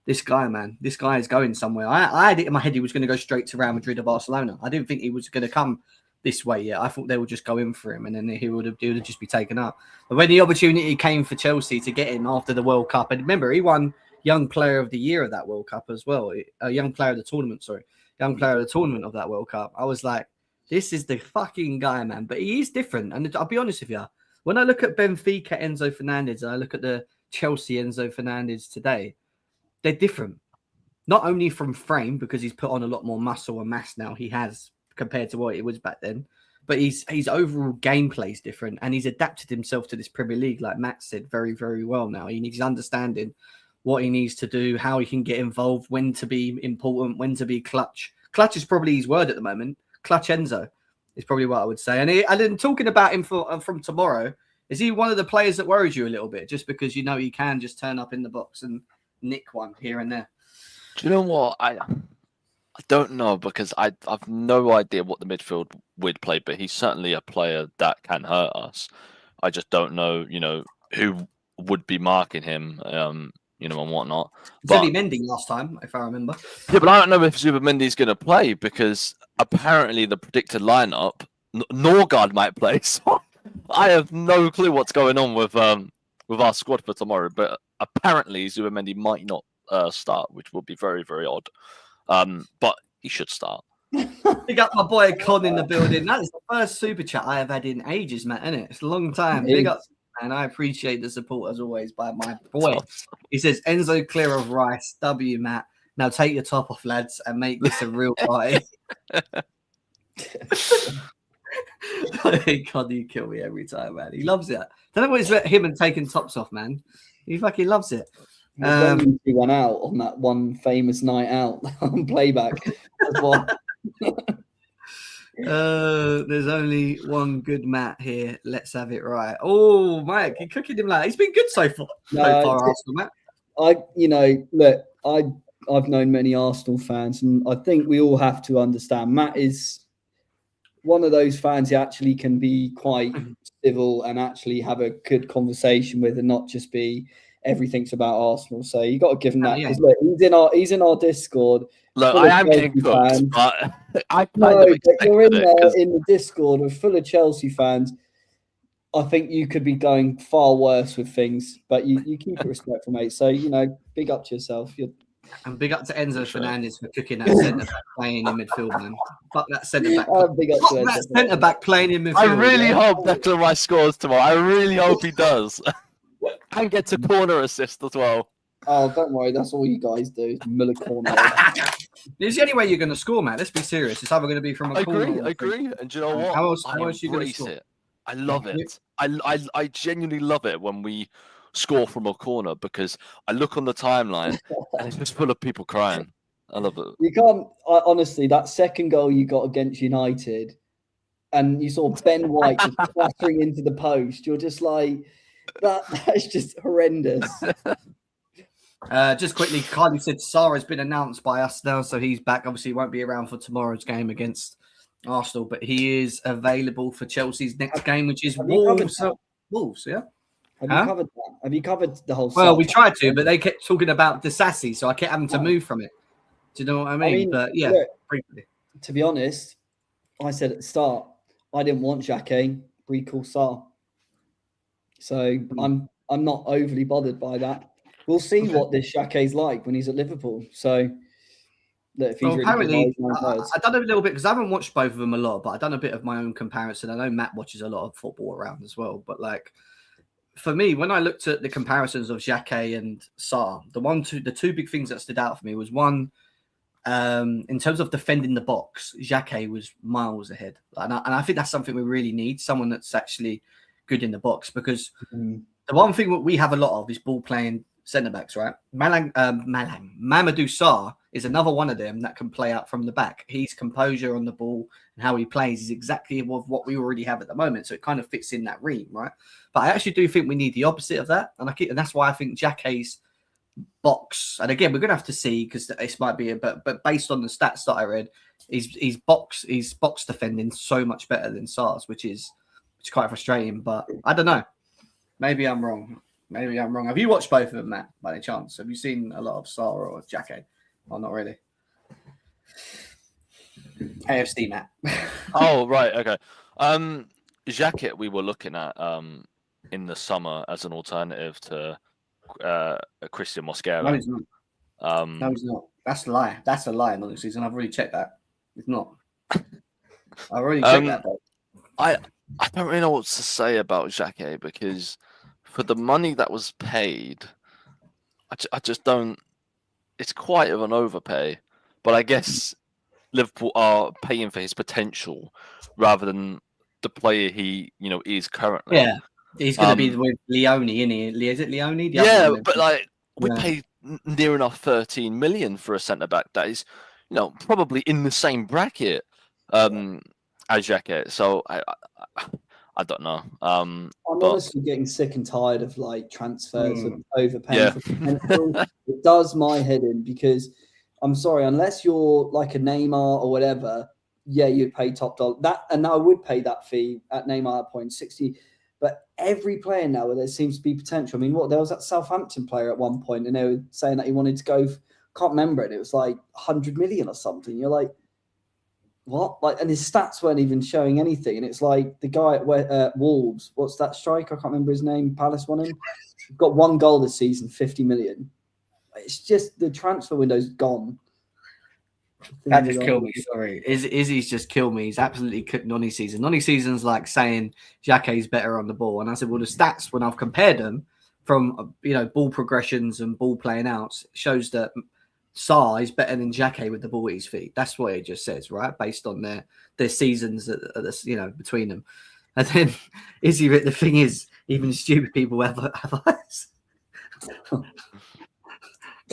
this guy, man, this guy is going somewhere. I had it in my head he was going to go straight to Real Madrid or Barcelona. I didn't think he was going to come this way yet. I thought they would just go in for him, and then he would just be taken up. But when the opportunity came for Chelsea to get him after the World Cup, and remember, he won Young Player of the Year of that World Cup as well. Young Player of the Tournament, Young Player of the Tournament of that World Cup. I was like, this is the fucking guy, man. But he is different. And I'll be honest with you, when I look at Benfica Enzo Fernandez and I look at the Chelsea Enzo Fernandez today, they're different. Not only from frame, because he's put on a lot more muscle and mass now, he has, compared to what it was back then. But his overall gameplay is different, and he's adapted himself to this Premier League, like Matt said, very, very well now. He's understanding what he needs to do, how he can get involved, when to be important, when to be clutch. Clutch is probably his word at the moment. Clutch Enzo is probably what I would say. And then talking about him from tomorrow, is he one of the players that worries you a little bit, just because he can just turn up in the box and nick one here and there? Do you know what? I don't know, because I've no idea what the midfield would play, but he's certainly a player that can hurt us. I just don't know, who would be marking him. And whatnot. Zubimendi last time, if I remember. Yeah, but I don't know if Zubimendi's going to play, because apparently the predicted lineup, Norgard might play. So I have no clue what's going on with our squad for tomorrow. But apparently Zubimendi might not start, which will be very, very odd. But he should start. Big up my boy Con in the building. That is the first super chat I have had in ages, Matt, isn't it? It's a long time. Big up. And I appreciate the support as always by my boy. He says, Enzo clear of Rice. W, Matt. Now take your top off, lads, and make this a real party. God, you kill me every time, man. He loves it. Don't know what it's him and taking tops off, man. He fucking loves it. He went out on that one famous night out on playback. There's only one good Matt here. Let's have it right. Oh, Mike, you're cooking him like he's been good so far. Arsenal, Matt. I've known many Arsenal fans, and I think we all have to understand Matt is one of those fans who actually can be quite civil and actually have a good conversation with, and not just be everything's about Arsenal. So you got to give him that, because look, he's in our Discord. Look, I am getting cooked, but you're in there in the Discord with full of Chelsea fans. I think you could be going far worse with things, but you keep it respectful, mate. So big up to yourself. And big up to Enzo Fernandez for cooking that centre back playing in midfield, man. Fuck that centre back. Big up to that centre back playing in midfield. I really hope Declan Rice scores tomorrow. I really hope he does. And gets a corner assist as well. Oh, don't worry. That's all you guys do. Miller corner. It's the only way you're going to score, Matt. Let's be serious. It's either going to be from a corner. I agree. And do you know what? How else I are you going to embrace score? it. I love it. I genuinely love it when we score from a corner because I look on the timeline and it's just full of people crying. I love it. You can't, honestly, that second goal you got against United and you saw Ben White just clattering into the post, you're just like, that's just horrendous. Just quickly, Kylie said Sarr has been announced by us now, so he's back. Obviously, he won't be around for tomorrow's game against Arsenal, but he is available for Chelsea's next game, which is Wolves. Wolves, yeah. Have you covered that? Have you covered the whole? Well, we tried to, but they kept talking about Disasi, so I kept having to move from it. Do you know what I mean? But yeah, look, briefly. To be honest, I said at the start I didn't want Xhaka, recall Sarr. So I'm not overly bothered by that. We'll see what this Xhaka's like when he's at Liverpool. So if he's apparently, I've done a little bit because I haven't watched both of them a lot, but I've done a bit of my own comparison. I know Matt watches a lot of football around as well, but like for me, when I looked at the comparisons of Xhaka and Sarr, the two big things that stood out for me was one, in terms of defending the box, Xhaka was miles ahead, and I think that's something we really need, someone that's actually good in the box, because the one thing that we have a lot of is ball playing centre backs, right? Mamadou Sarr is another one of them that can play out from the back. His composure on the ball and how he plays is exactly what we already have at the moment, so it kind of fits in that ream, right? But I actually do think we need the opposite of that, and that's why I think Xhaka's box, and again we're gonna have to see because this might be but based on the stats that I read, his box defending so much better than Sarr's, which is quite frustrating. But I don't know, maybe I'm wrong. Have you watched both of them, Matt, by any chance? Have you seen a lot of Sarr or Xhaka? Or not really? AFC, Matt. Oh, right, okay. Xhaka we were looking at in the summer as an alternative to Christian Mosquera. No, he's not. No, he's not. That's a lie. That's a lie, honestly. And I've already checked that. It's not. I've already checked that. Though. I don't really know what to say about Xhaka because for the money that was paid, I just don't. It's quite of an overpay, but I guess Liverpool are paying for his potential rather than the player he is currently. Yeah. He's going to be with Leone, isn't he? Is it Leone? Yeah, but like we paid near enough 13 million for a centre back that is, probably in the same bracket as Xhaka. So I don't know. I'm honestly getting sick and tired of like transfers of overpaying for potential. It does my head in because I'm sorry, unless you're like a Neymar or whatever, yeah, you'd pay top dollar. And I would pay that fee at Neymar at 0.60. But every player now where there seems to be potential. I mean, there was that Southampton player at one point, and they were saying that he wanted to go. Can't remember it. It was like 100 million or something. You're like, what? Like, and his stats weren't even showing anything. And it's like the guy at Wolves. What's that striker? I can't remember his name. Palace won him. Got one goal this season, 50 million. It's just the transfer window's gone. That just killed me. Sorry, Izzy's just killed me. He's absolutely cooked Nonny season. Nonny season's like saying Xhaka's better on the ball, and I said, well, the stats when I've compared them from ball progressions and ball playing outs shows that Sarr is better than Xhaka with the ball at his feet. That's what it just says, right? Based on their seasons, between them. And then Izzy, the thing is, even stupid people have eyes.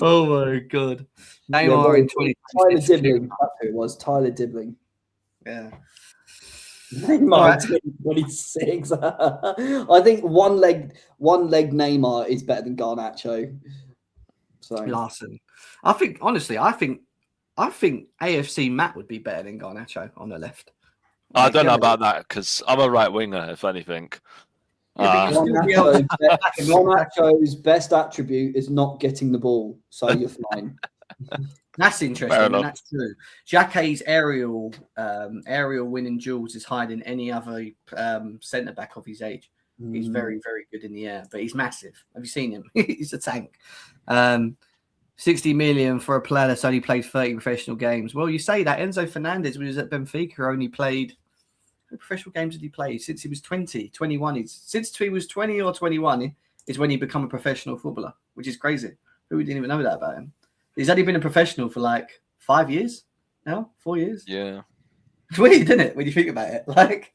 Oh my god. Neymar in 20. Tyler Dibbling. That's who it was. Tyler Dibbling. Yeah. Neymar 26. I think one leg Neymar is better than Garnacho. So Larson. I think AFC Matt would be better than Garnacho on the left. I don't know about that because I'm a right winger, if anything. Garnacho's best attribute is not getting the ball, so you're fine. That's interesting, and that's true. Xhaka's aerial winning duels is hiding any other centre back of his age. He's very, very good in the air, but he's massive. Have you seen him? He's a tank. 60 million for a player that's only played 30 professional games. Well, you say that. Enzo Fernandez, when he was at Benfica, only played. How many professional games did he play? Since he was 20, 21. Since he was 20 or 21, is when you become a professional footballer, which is crazy. Who didn't even know that about him? He's only been a professional for like 5 years now, 4 years. Yeah. It's weird, isn't it, when you think about it? Like,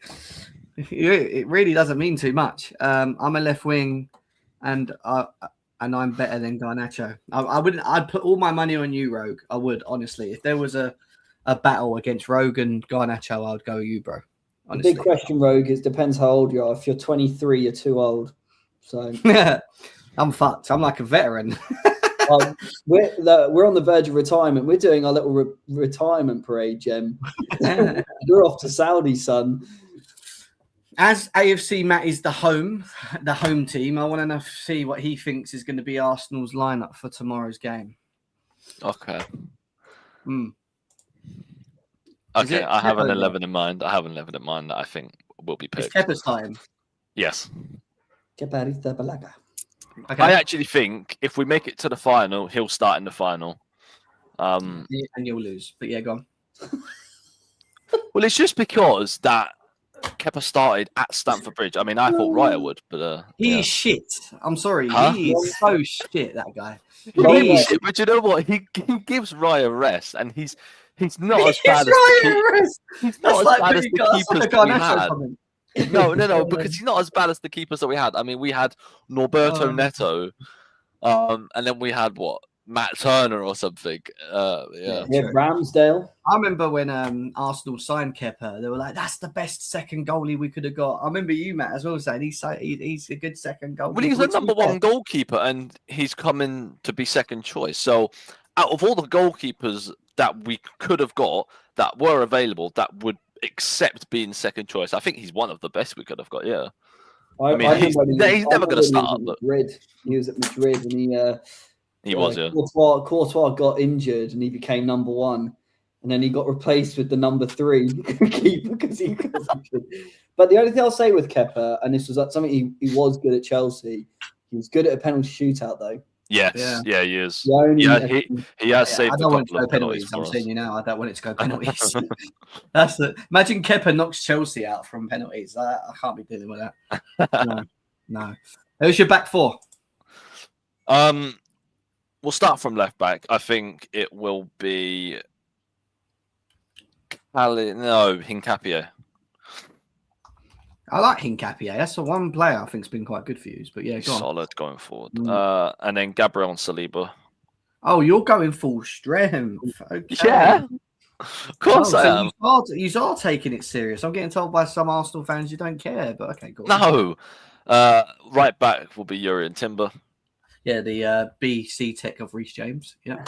it really doesn't mean too much. I'm a left wing, and I'm better than Garnacho. I wouldn't. I'd put all my money on you, Rogue. I would, honestly. If there was a battle against Rogue and Garnacho, I would go you, bro. The Honestly. big question, Rogue, is depends how old you are. If you're 23, you're too old. So I'm fucked. I'm like a veteran. we're on the verge of retirement. We're doing our little retirement parade, Jem. You're off to Saudi, son. As AFC Matt is the home team, I want to see what he thinks is going to be Arsenal's lineup for tomorrow's game. Okay. Mm. Okay, I have an 11 in mind. That I think will be picked. It's Kepa's time. Yes. Okay. I actually think if we make it to the final, he'll start in the final. And you'll lose. But yeah, go on. Well, it's just because that Kepa started at Stamford Bridge. I mean, I thought Raya would, but He's shit. I'm sorry. Huh? He is so shit, that guy. He's shit, but you know what? He gives Raya rest, and he's not as bad as he's not as bad as the keepers that we had. No, because he's not as bad as the keepers that we had. I mean, we had Norberto Neto, and then we had Matt Turner or something. Yeah, Ramsdale. I remember when Arsenal signed Kepa, they were like, "That's the best second goalie we could have got." I remember you, Matt, as well, saying he's a good second goalie. Well, he's the number one goalkeeper, and he's coming to be second choice. So, out of all the goalkeepers that we could have got that were available, that would accept being second choice, I think he's one of the best we could have got. Yeah, I mean, he's never going to start. He was at Madrid, and he was. Yeah, Courtois got injured, and he became number one, and then he got replaced with the number 3 keeper because he got injured. But the only thing I'll say with Kepa, and this was something he was good at Chelsea. He was good at a penalty shootout, though. Yes, yeah, he is. He has saved I don't a want it to couple go of penalties. penalties. I'm saying you now, I don't want it to go penalties. Imagine Kepa knocks Chelsea out from penalties. I can't be dealing with that. No. Who's your back four? We'll start from left back. I think it will be Hincapié. I like Hincapié. That's the one player I think's been quite good for you. But yeah, go on. Solid going forward. And then Gabriel and Saliba. Oh, you're going full strength. Okay. Yeah. Of course I am. You are taking it serious. I'm getting told by some Arsenal fans you don't care, but okay, go on. No. Right back will be Yuri and Timber. Yeah, the BC Tech of Reece James. Yeah.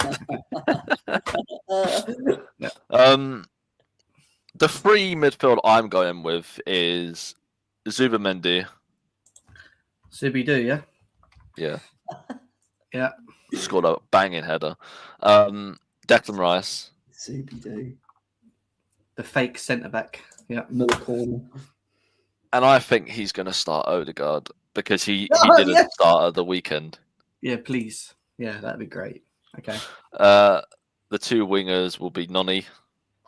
The free midfield I'm going with is Zubamendi. Zubi-Doo, yeah? Yeah. Yeah. Scored a banging header. Declan Rice. Zubi-Doo. The fake centre-back. Yeah. Middle corner. And I think he's going to start Odegaard because he didn't start at the weekend. Yeah, please. Yeah, that'd be great. Okay. The two wingers will be Noni.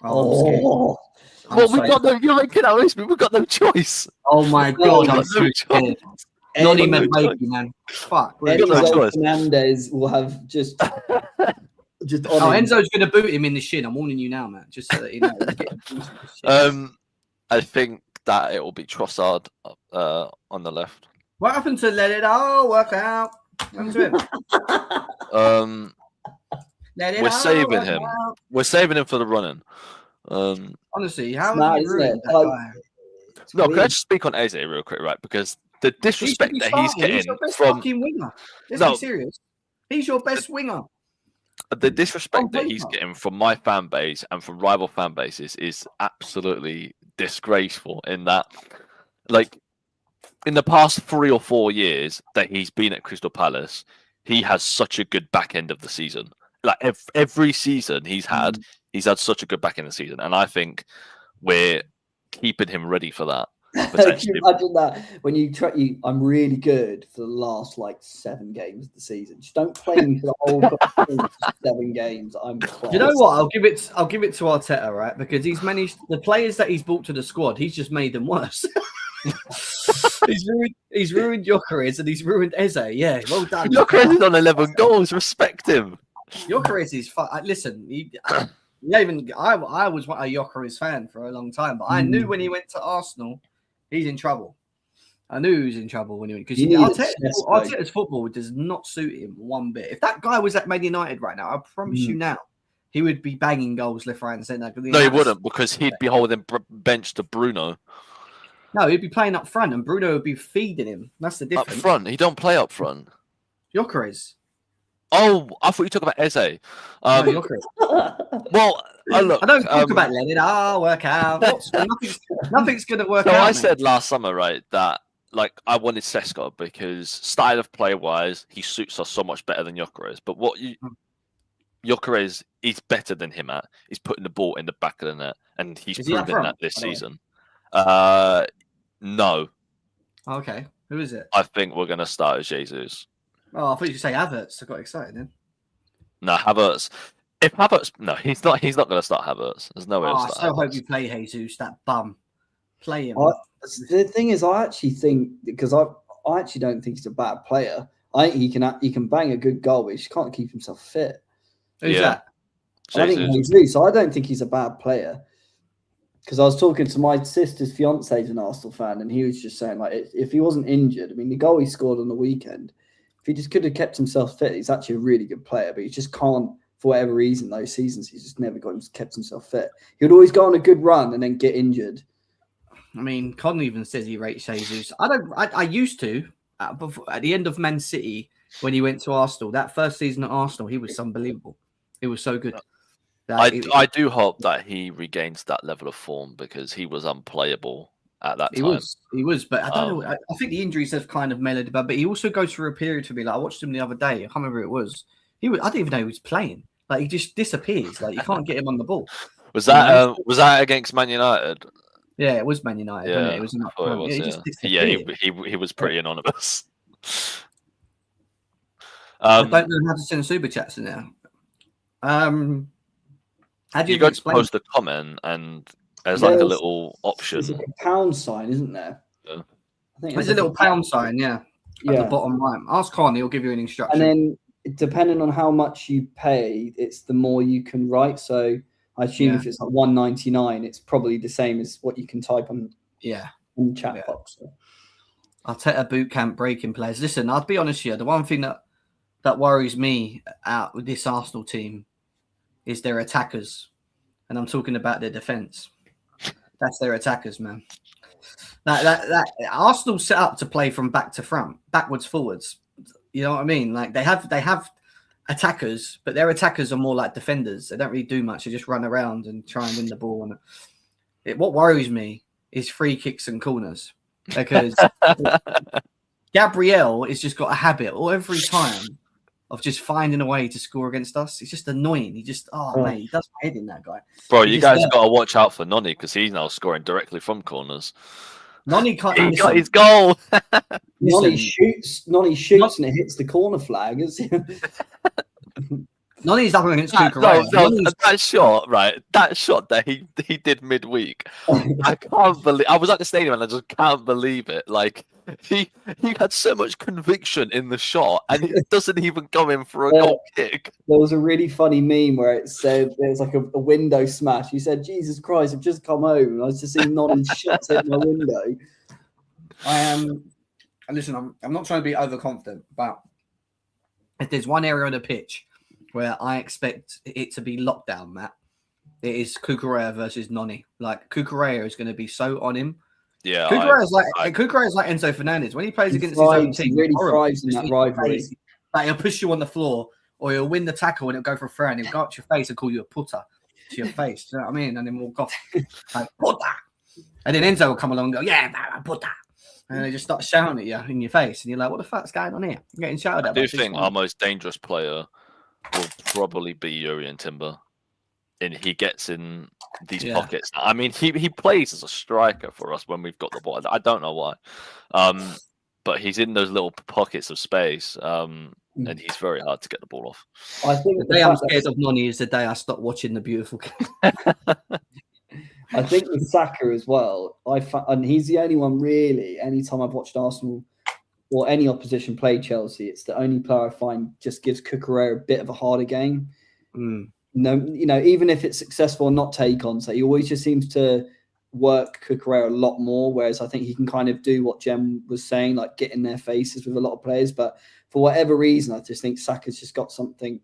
Oh, you're making our race, but we've got no choice. Oh my god, I'm so scared. Noni Enzo Medvedi, man. Fuck. Fernandez will have just Enzo's going to boot him in the shin. I'm warning you now, man. Just so that you know. I think that it will be Trossard on the left. What happened to let it all work out? What happened to him? We're saving him. We're saving him for the running. Honestly, how have you ruined that guy? No, can I just speak on Eze real quick, right? Because the disrespect that he's getting your best from fucking winger. Let's be serious. He's your best winger. The disrespect that he's getting from my fan base and from rival fan bases is absolutely disgraceful. In that, like, in the past 3 or 4 years that he's been at Crystal Palace, he has such a good back end of the season. Like every season he's had such a good back end of the season, and I think we're keeping him ready for that. Can you imagine that when I'm really good for the last 7 games of the season. Just don't play me for the whole 7 games. I'm class. You know what? I'll give it to Arteta, right? Because he's managed the players that he's brought to the squad. He's just made them worse. He's ruined Gyökeres and he's ruined Eze. Yeah, well done. Gyökeres is on 11 goals. Respect him. Gyökeres is fun. Listen, I was a Gyökeres fan for a long time, but I knew when he went to Arsenal, he's in trouble. I knew he was in trouble when he went because Arteta's football does not suit him one bit. If that guy was at Man United right now, I promise you now, he would be banging goals left, right, and centre. No, he wouldn't because he'd be holding bench to Bruno. No, he'd be playing up front, and Bruno would be feeding him. That's the difference. Up front, he don't play up front. Gyökeres. Oh, I thought you talked about Eze. No, Gyökeres. Well, look, I don't talk about Lennon. Work out. Nothing's going to work out. So I said last summer, right, that I wanted Sesko because style of play wise, he suits us so much better than Gyökeres. But Gyökeres is better than him at is putting the ball in the back of the net, and he's proven that this season. No. Okay. Who is it? I think we're going to start as Jesus. Oh, I thought you could say Havertz. I got excited then. No, Havertz. If Havertz, no, he's not. He's not going to start Havertz. There's no way. I so hope you play Jesus. That bum. Play him. The thing is, I actually think because I actually don't think he's a bad player. I think he can bang a good goal, but he just can't keep himself fit. Who's that? I think Jesus. I don't think he's a bad player. Because I was talking to my sister's fiance, who's an Arsenal fan, and he was just saying, if he wasn't injured, I mean, the goal he scored on the weekend, if he just could have kept himself fit, he's actually a really good player, but he just can't, for whatever reason, those seasons, he's just never kept himself fit. He would always go on a good run and then get injured. I mean, Con even says he rates Jesus. I used to, at the end of Man City, when he went to Arsenal, that first season at Arsenal, he was unbelievable. It was so good. I do hope that he regains that level of form because he was unplayable at that time. He was, but I don't know. I think the injuries have kind of mellowed about. But he also goes through a period for me. Like I watched him the other day. I can't remember who it was. I didn't even know he was playing. Like he just disappears. Like you can't get him on the ball. Was that against Man United? Yeah, it was Man United. Yeah, it was. He was pretty anonymous. I don't know how to send super chats in there. How do you go to post a comment and there's like a little option. There's like a pound sign, isn't there? Yeah. I think there's a little pound sign, at the bottom right. Ask Con, he'll give you an instruction. And then depending on how much you pay, it's the more you can write. So I assume if it's like $1.99, it's probably the same as what you can type on the chat box. So. Arteta boot camp breaking players. Listen, I'll be honest here. The one thing that worries me out with this Arsenal team is their attackers. And I'm talking about their defence. That's their attackers, man. That Arsenal set up to play from back to front, backwards, forwards. You know what I mean? Like they have attackers, but their attackers are more like defenders. They don't really do much. They just run around and try and win the ball. And what worries me is free kicks and corners because Gabriel has just got a habit every time of just finding a way to score against us. It's just annoying. He just, mate, he does my head in that guy. Bro, you guys got to watch out for Noni because he's now scoring directly from corners. Noni can't. He got his goal. Noni shoots and it hits the corner flag. Noni's up against Cucurella. That shot, right? That shot that he did midweek. I can't believe. I was at the stadium and I just can't believe it. Like he had so much conviction in the shot, and it doesn't even go in for a goal kick. There was a really funny meme where it said there's like a window smash. He said, "Jesus Christ, I've just come home and I was just seeing Noni shots hit my window." I am. Listen, I'm not trying to be overconfident, but if there's one area on the pitch where I expect it to be lockdown, Matt, it is Cucurella versus Noni. Like Cucurella is going to be so on him. Yeah, Cucurella is like Enzo Fernandez when he plays against his own team. He really thrives in that rivalry. Like he'll push you on the floor, or he'll win the tackle and he'll go for a throw, and he'll go up to your face and call you a putter to your face. Do you know what I mean? And then walk off like putter, and then Enzo will come along and go, "Yeah, putter." And they just start shouting at you in your face, and you're like, "What the fuck's going on here?" I'm getting shouted at. I do think our most dangerous player will probably be Yuri and Timber. And he gets in these pockets. I mean, he plays as a striker for us when we've got the ball. I don't know why. But he's in those little pockets of space. And he's very hard to get the ball off. I think the day I'm scared of Noni is the day I stop watching the beautiful game. I think with Saka as well, and he's the only one really, anytime I've watched Arsenal or any opposition play Chelsea, it's the only player I find just gives Cucurella a bit of a harder game. No, even if it's successful and not take on, so he always just seems to work Cucurella a lot more, whereas I think he can kind of do what Jem was saying, like get in their faces with a lot of players. But for whatever reason, I just think Saka's just got something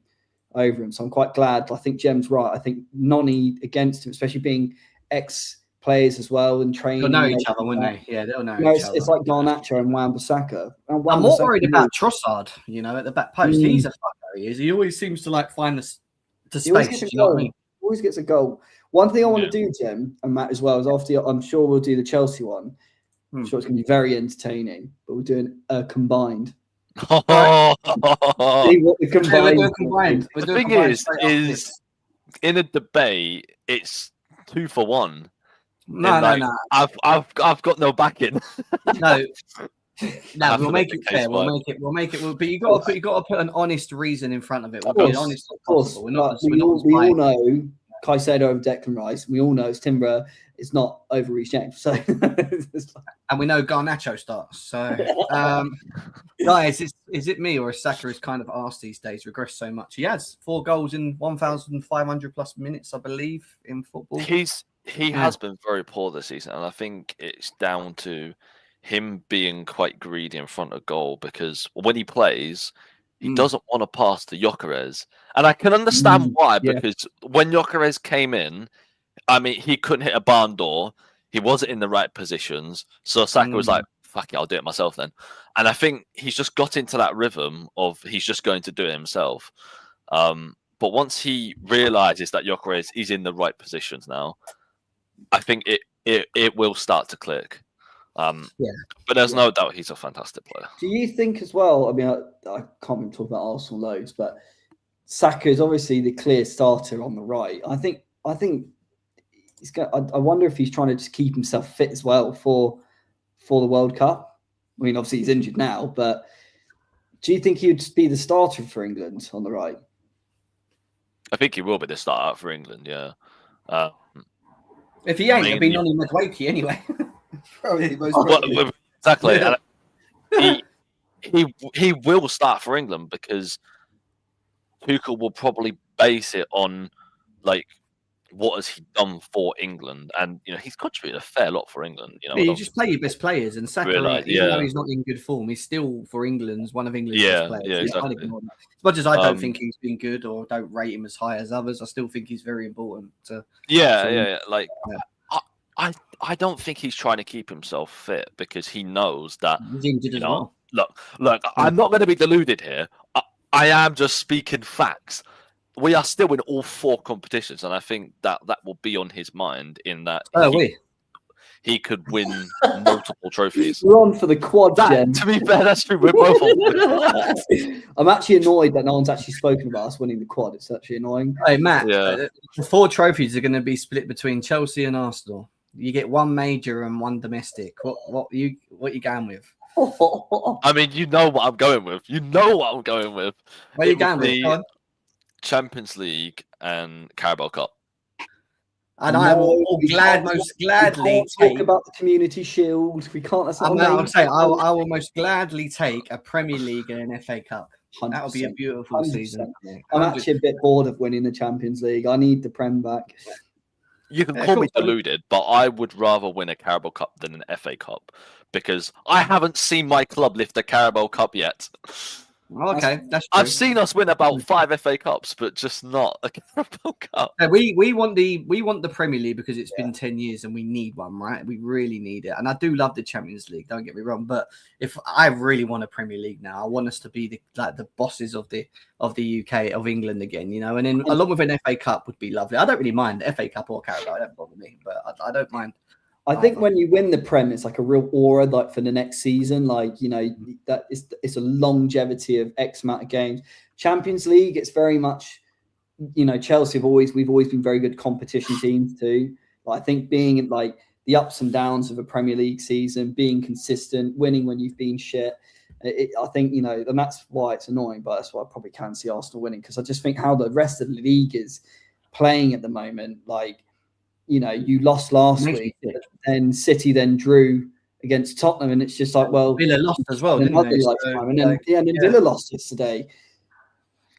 over him. So I'm quite glad. I think Jem's right. I think Noni against him, especially being ex-players as well and training. They'll know each other, wouldn't they? Yeah, they'll know each other. It's like Garnacho and Wan-Bissaka. I'm more worried about Trossard, at the back post. He's a fucker, he is. He always seems to find the space. You know what I mean? Always gets a goal. One thing I want to do, Jem and Matt, as well, is after I'm sure we'll do the Chelsea one. I'm sure it's going to be very entertaining, but we're doing a combined. See what the combined. The thing is in a debate, it's 2 for 1. No. I've got no backing. No, we'll make it fair. We'll make it. But you got to put an honest reason in front of it. We'll be honest as possible. We all know Caicedo over Declan Rice. We all know it's Timber. It's not overreach James. So, and we know Garnacho starts. So, guys, is it me or is Saka is kind of arse these days? Regressed so much. He has 4 goals in 1,500 plus minutes, I believe, in football. He has been very poor this season, and I think it's down to him being quite greedy in front of goal, because when he plays, he doesn't want to pass to Gyökeres. And I can understand why, because when Gyökeres came in, I mean, he couldn't hit a barn door. He wasn't in the right positions. So Saka was like, fuck it, I'll do it myself then. And I think he's just got into that rhythm of he's just going to do it himself. But once he realizes that Gyökeres is in the right positions now, I think it will start to click. But there's no doubt he's a fantastic player. Do you think as well? I mean, I can't even talk about Arsenal loads, but Saka is obviously the clear starter on the right. I think he's got. I wonder if he's trying to just keep himself fit as well for the World Cup. I mean, obviously he's injured now, but do you think he would be the starter for England on the right? I think he will be the starter for England. Yeah. If he ain't, it'll be Noni Madueke anyway. Probably the most exactly. He will start for England because Tuchel will probably base it on what has he done for England, and he's contributed a fair lot for England. You just play your best players, and Saka, even though he's not in good form, he's still for England's one of England's best players. Yeah, exactly. As much as I don't think he's been good or don't rate him as high as others, I still think he's very important. I don't think he's trying to keep himself fit because he knows that. He's injured as well. Look, I'm not going to be deluded here. I am just speaking facts. We are still in all 4 competitions, and I think that will be on his mind in that he could win multiple trophies. We're on for the quad, Jen. To be fair, that's true. We're both on. I'm actually annoyed that no one's actually spoken about us winning the quad. It's actually annoying. Hey, Matt, the 4 trophies are going to be split between Chelsea and Arsenal. You get 1 major and 1 domestic. What you going with? I mean, you know what I'm going with. Where are you going with? Champions League and Carabao Cup. And I will most gladly talk about the Community Shield. We can't. I'm saying I will most gladly take a Premier League and an FA Cup. That would be a beautiful 100%. Season. I'm actually a bit bored of winning the Champions League. I need the Prem back. You can call me deluded, but I would rather win a Carabao Cup than an FA Cup because I haven't seen my club lift a Carabao Cup yet. Okay, that's true. I've seen us win about 5 FA Cups, but just not a Carabao Cup. Yeah, we want the Premier League because it's been 10 years and we need one, right? We really need it. And I do love the Champions League, don't get me wrong, but if I really want a Premier League now, I want us to be the bosses of the UK, of England again, and then along with an FA Cup would be lovely. I don't really mind FA Cup or Carabao, it don't bother me, but I don't mind. I think when you win the Prem, it's like a real aura, for the next season. That it's a longevity of X amount of games. Champions League, it's very much, Chelsea we've always been very good competition teams too. I think being in the ups and downs of a Premier League season, being consistent, winning when you've been shit. I think, and that's why it's annoying, but that's why I probably can see Arsenal winning because I just think how the rest of the league is playing at the moment, you lost last Makes me week, sick. and City then drew against Tottenham, and it's just like, well, Villa lost as well, didn't another they? So, lifetime, and then Villa lost yesterday.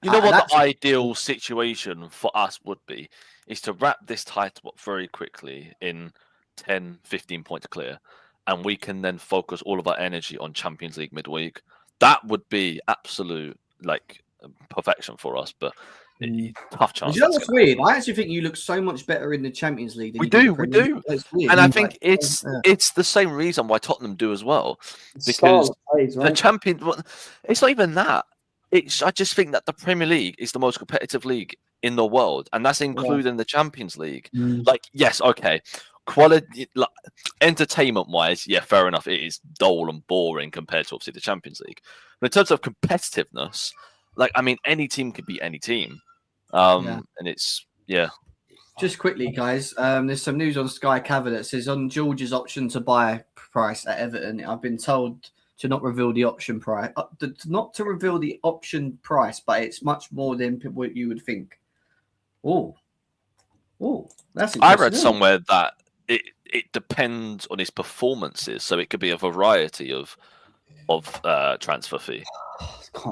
You know what that's- the ideal situation for us would be is to wrap this title up very quickly in 10, 15 points clear, and we can then focus all of our energy on Champions League midweek. That would be absolute perfection for us, but tough chance. You know what's weird? I actually think you look so much better in the Champions League than We you do. do, the we Premier do. League. It's weird. And I think it's the same reason why Tottenham do as well. Because Plays, right? the champion, it's not even that. I just think that the Premier League is the most competitive league in the world, and that's including the Champions League. Yes, okay, quality, entertainment-wise, yeah, fair enough. It is dull and boring compared to obviously the Champions League. But in terms of competitiveness, any team could beat any team, and it's Just quickly, guys, there's some news on Sky Cover that says on George's option to buy price at Everton, I've been told to not reveal the option price, not to reveal the option price, but it's much more than what you would think. Oh, that's interesting. I read somewhere that it depends on his performances, so it could be a variety of transfer fee.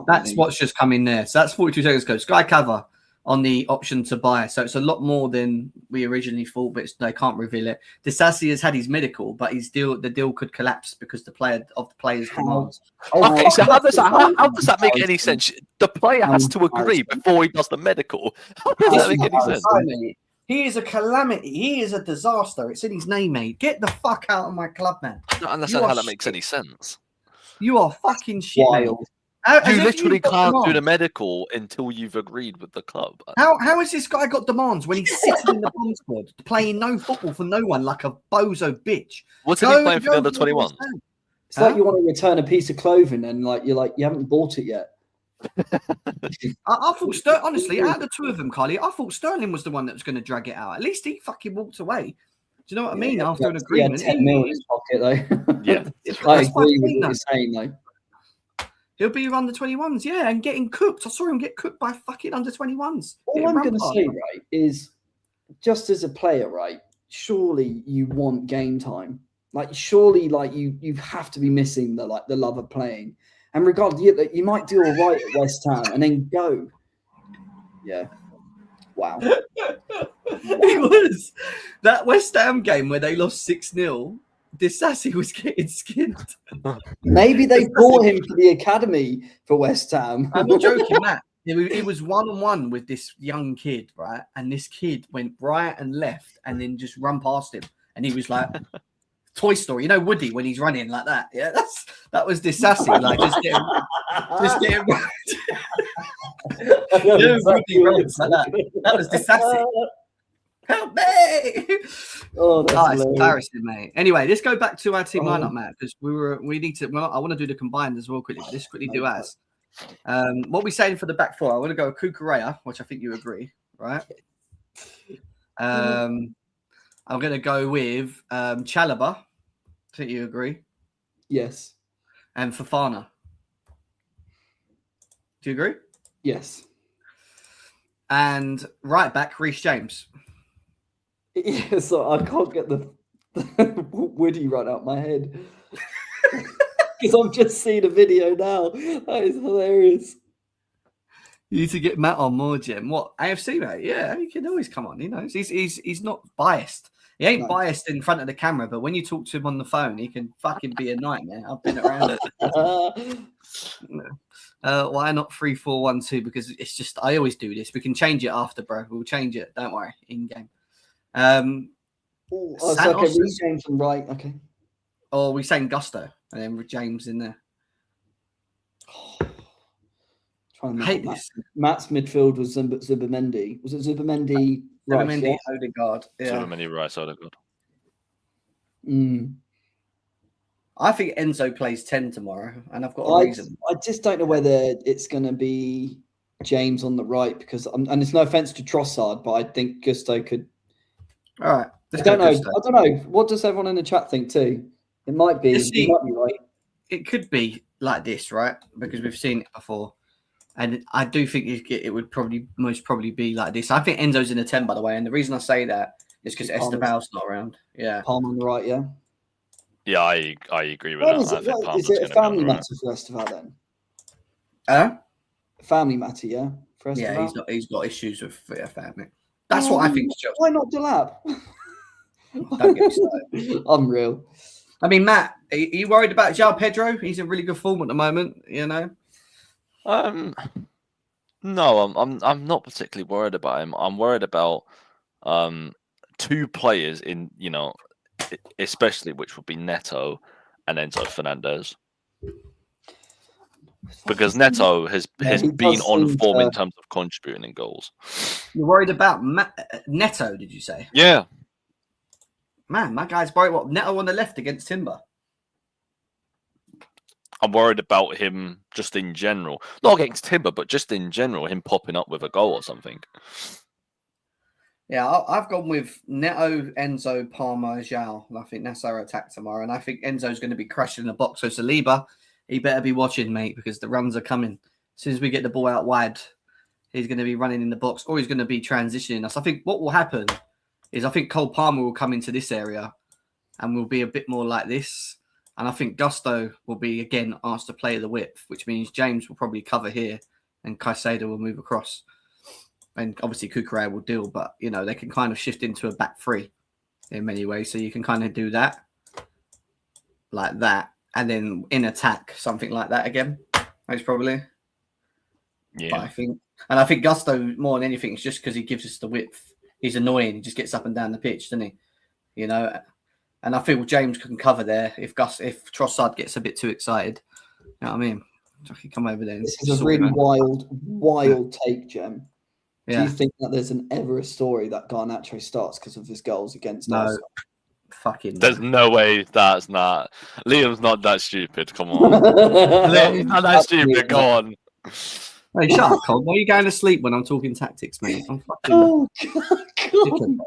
That's what's just come in there. So that's 42 seconds ago. Sky Cover on the option to buy. So it's a lot more than we originally thought, but they can't reveal it. Disasi has had his medical, but the deal could collapse because the player's demands. Okay, so how does that make any sense? The player has to agree before he does the medical. How does that make any sense? He is a calamity. He is a disaster. It's in his name, mate. Get the fuck out of my club, man. I don't understand how that makes any sense. You are fucking shit, mate. You literally can't do the medical until you've agreed with the club. How has this guy got demands when he's sitting in the bomb squad, playing no football for no one like a bozo bitch? What's he playing for the under 21? It's like you want to return a piece of clothing and you haven't bought it yet. I thought honestly, out of the two of them, Carly, I thought Sterling was the one that was going to drag it out. At least he fucking walked away. Do you know what I mean? After an agreement, he had 10 mil in his pocket though. Yeah, I agree with what you're saying though. He'll be under 21s, yeah, and getting cooked. I saw him get cooked by fucking under 21s. All I'm going to say, right, is just as a player, right, surely you want game time. Surely, you have to be missing the love of playing. And regardless, you might do all right at West Ham and then go. Yeah. Wow. It was that West Ham game where they lost 6-0. Disasi was getting skinned. Maybe they bought him for the academy for West Ham. I'm not joking, Matt. It was 1-on-1 with this young kid, right? And this kid went right and left and then just run past him. And he was like, Toy Story, Woody when he's running like that. Yeah, that was Disasi. Just getting Woody runs like that. That was Disasi. Help me! Oh, it's embarrassing, mate. Anyway, let's go back to our team lineup, Matt, because we need to. Well, I want to do the combined as well quickly. But let's quickly do as. What are we saying for the back four? I want to go Kukurea, which I think you agree, right? I'm going to go with Chalobah. I think you agree. Yes. And Fofana. Do you agree? Yes. And right back, Reece James. Yeah, so I can't get the Woody right out my head because I'm just seeing a video now. That is hilarious. You need to get Matt on more, Jim. What AFC, mate? Yeah, he can always come on. He knows he's not biased. He ain't biased in front of the camera, but when you talk to him on the phone, he can fucking be a nightmare. I've been around it. Why not 3-4-1-2? Because it's just I always do this. We can change it after, bro. We'll change it. Don't worry. In game. So okay, Reece James on right. Okay. Or we saying Gusto and then with James in there. I hate this. Matt's midfield was Zubimendi. Was it Zubimendi? Zubimendi, Odegaard. Yeah. Zubimendi, Rice, Odegaard. I think Enzo plays 10 tomorrow, and I've got a reason. I just don't know whether it's going to be James on the right because, and it's no offense to Trossard, but I think Gusto could. All right. I don't know. What does everyone in the chat think too? It might be. It might be right. It could be like this, right? Because we've seen it before, and I do think it would most probably be like this. I think Enzo's in a 10, by the way, and the reason I say that It's because Estebal's not around. Yeah. Palmer on the right, yeah. Yeah, I agree with Well, that. is I it, think right, Palmer's is it going a to be on family the right. matter for Esteval then? Huh? Family matter, yeah, for Yeah, Esteval? he's got issues with family. That's what I think. Why not Delap? Don't get me started. Unreal. I mean, Matt, are you worried about João Pedro? He's in really good form at the moment, you know. No, I'm not particularly worried about him. I'm worried about two players in, especially which would be Neto and Enzo Fernandez. Because Neto has he been does on seem form to- in terms of contributing in goals. You're worried about Neto, did you say? Yeah. Man, my guy's worried. What, Neto on the left against Timber? I'm worried about him just in general. Not against Timber, but just in general, him popping up with a goal or something. Yeah, I've gone with Neto, Enzo, Palmer, João. And I think that's our attack tomorrow. And I think Enzo's going to be crashing the box. So Saliba, he better be watching, mate, because the runs are coming. As soon as we get the ball out wide, he's going to be running in the box or he's going to be transitioning us. I think what will happen is I think Cole Palmer will come into this area and will be a bit more like this. And I think Gusto will be, again, asked to play the width, which means James will probably cover here and Caicedo will move across. And obviously Kukurea will deal, but, they can kind of shift into a back three in many ways. So you can kind of do that, like that. And then in attack, something like that again, most probably. Yeah. But I think Gusto, more than anything, is just because he gives us the width. He's annoying. He just gets up and down the pitch, doesn't he? And I feel James can cover there if Trossard gets a bit too excited. You know what I mean? I can come over there. This is a really wild take, Jem. Do you think that there's an ever a story that Garnacho starts because of his goals against Arsenal? Fucking. There's no way that's not. Liam's not that stupid. Come on. Liam's not that stupid. Go on. Hey, shut up, Cole. Why are you going to sleep when I'm talking tactics, mate? I'm fucking. Oh, God.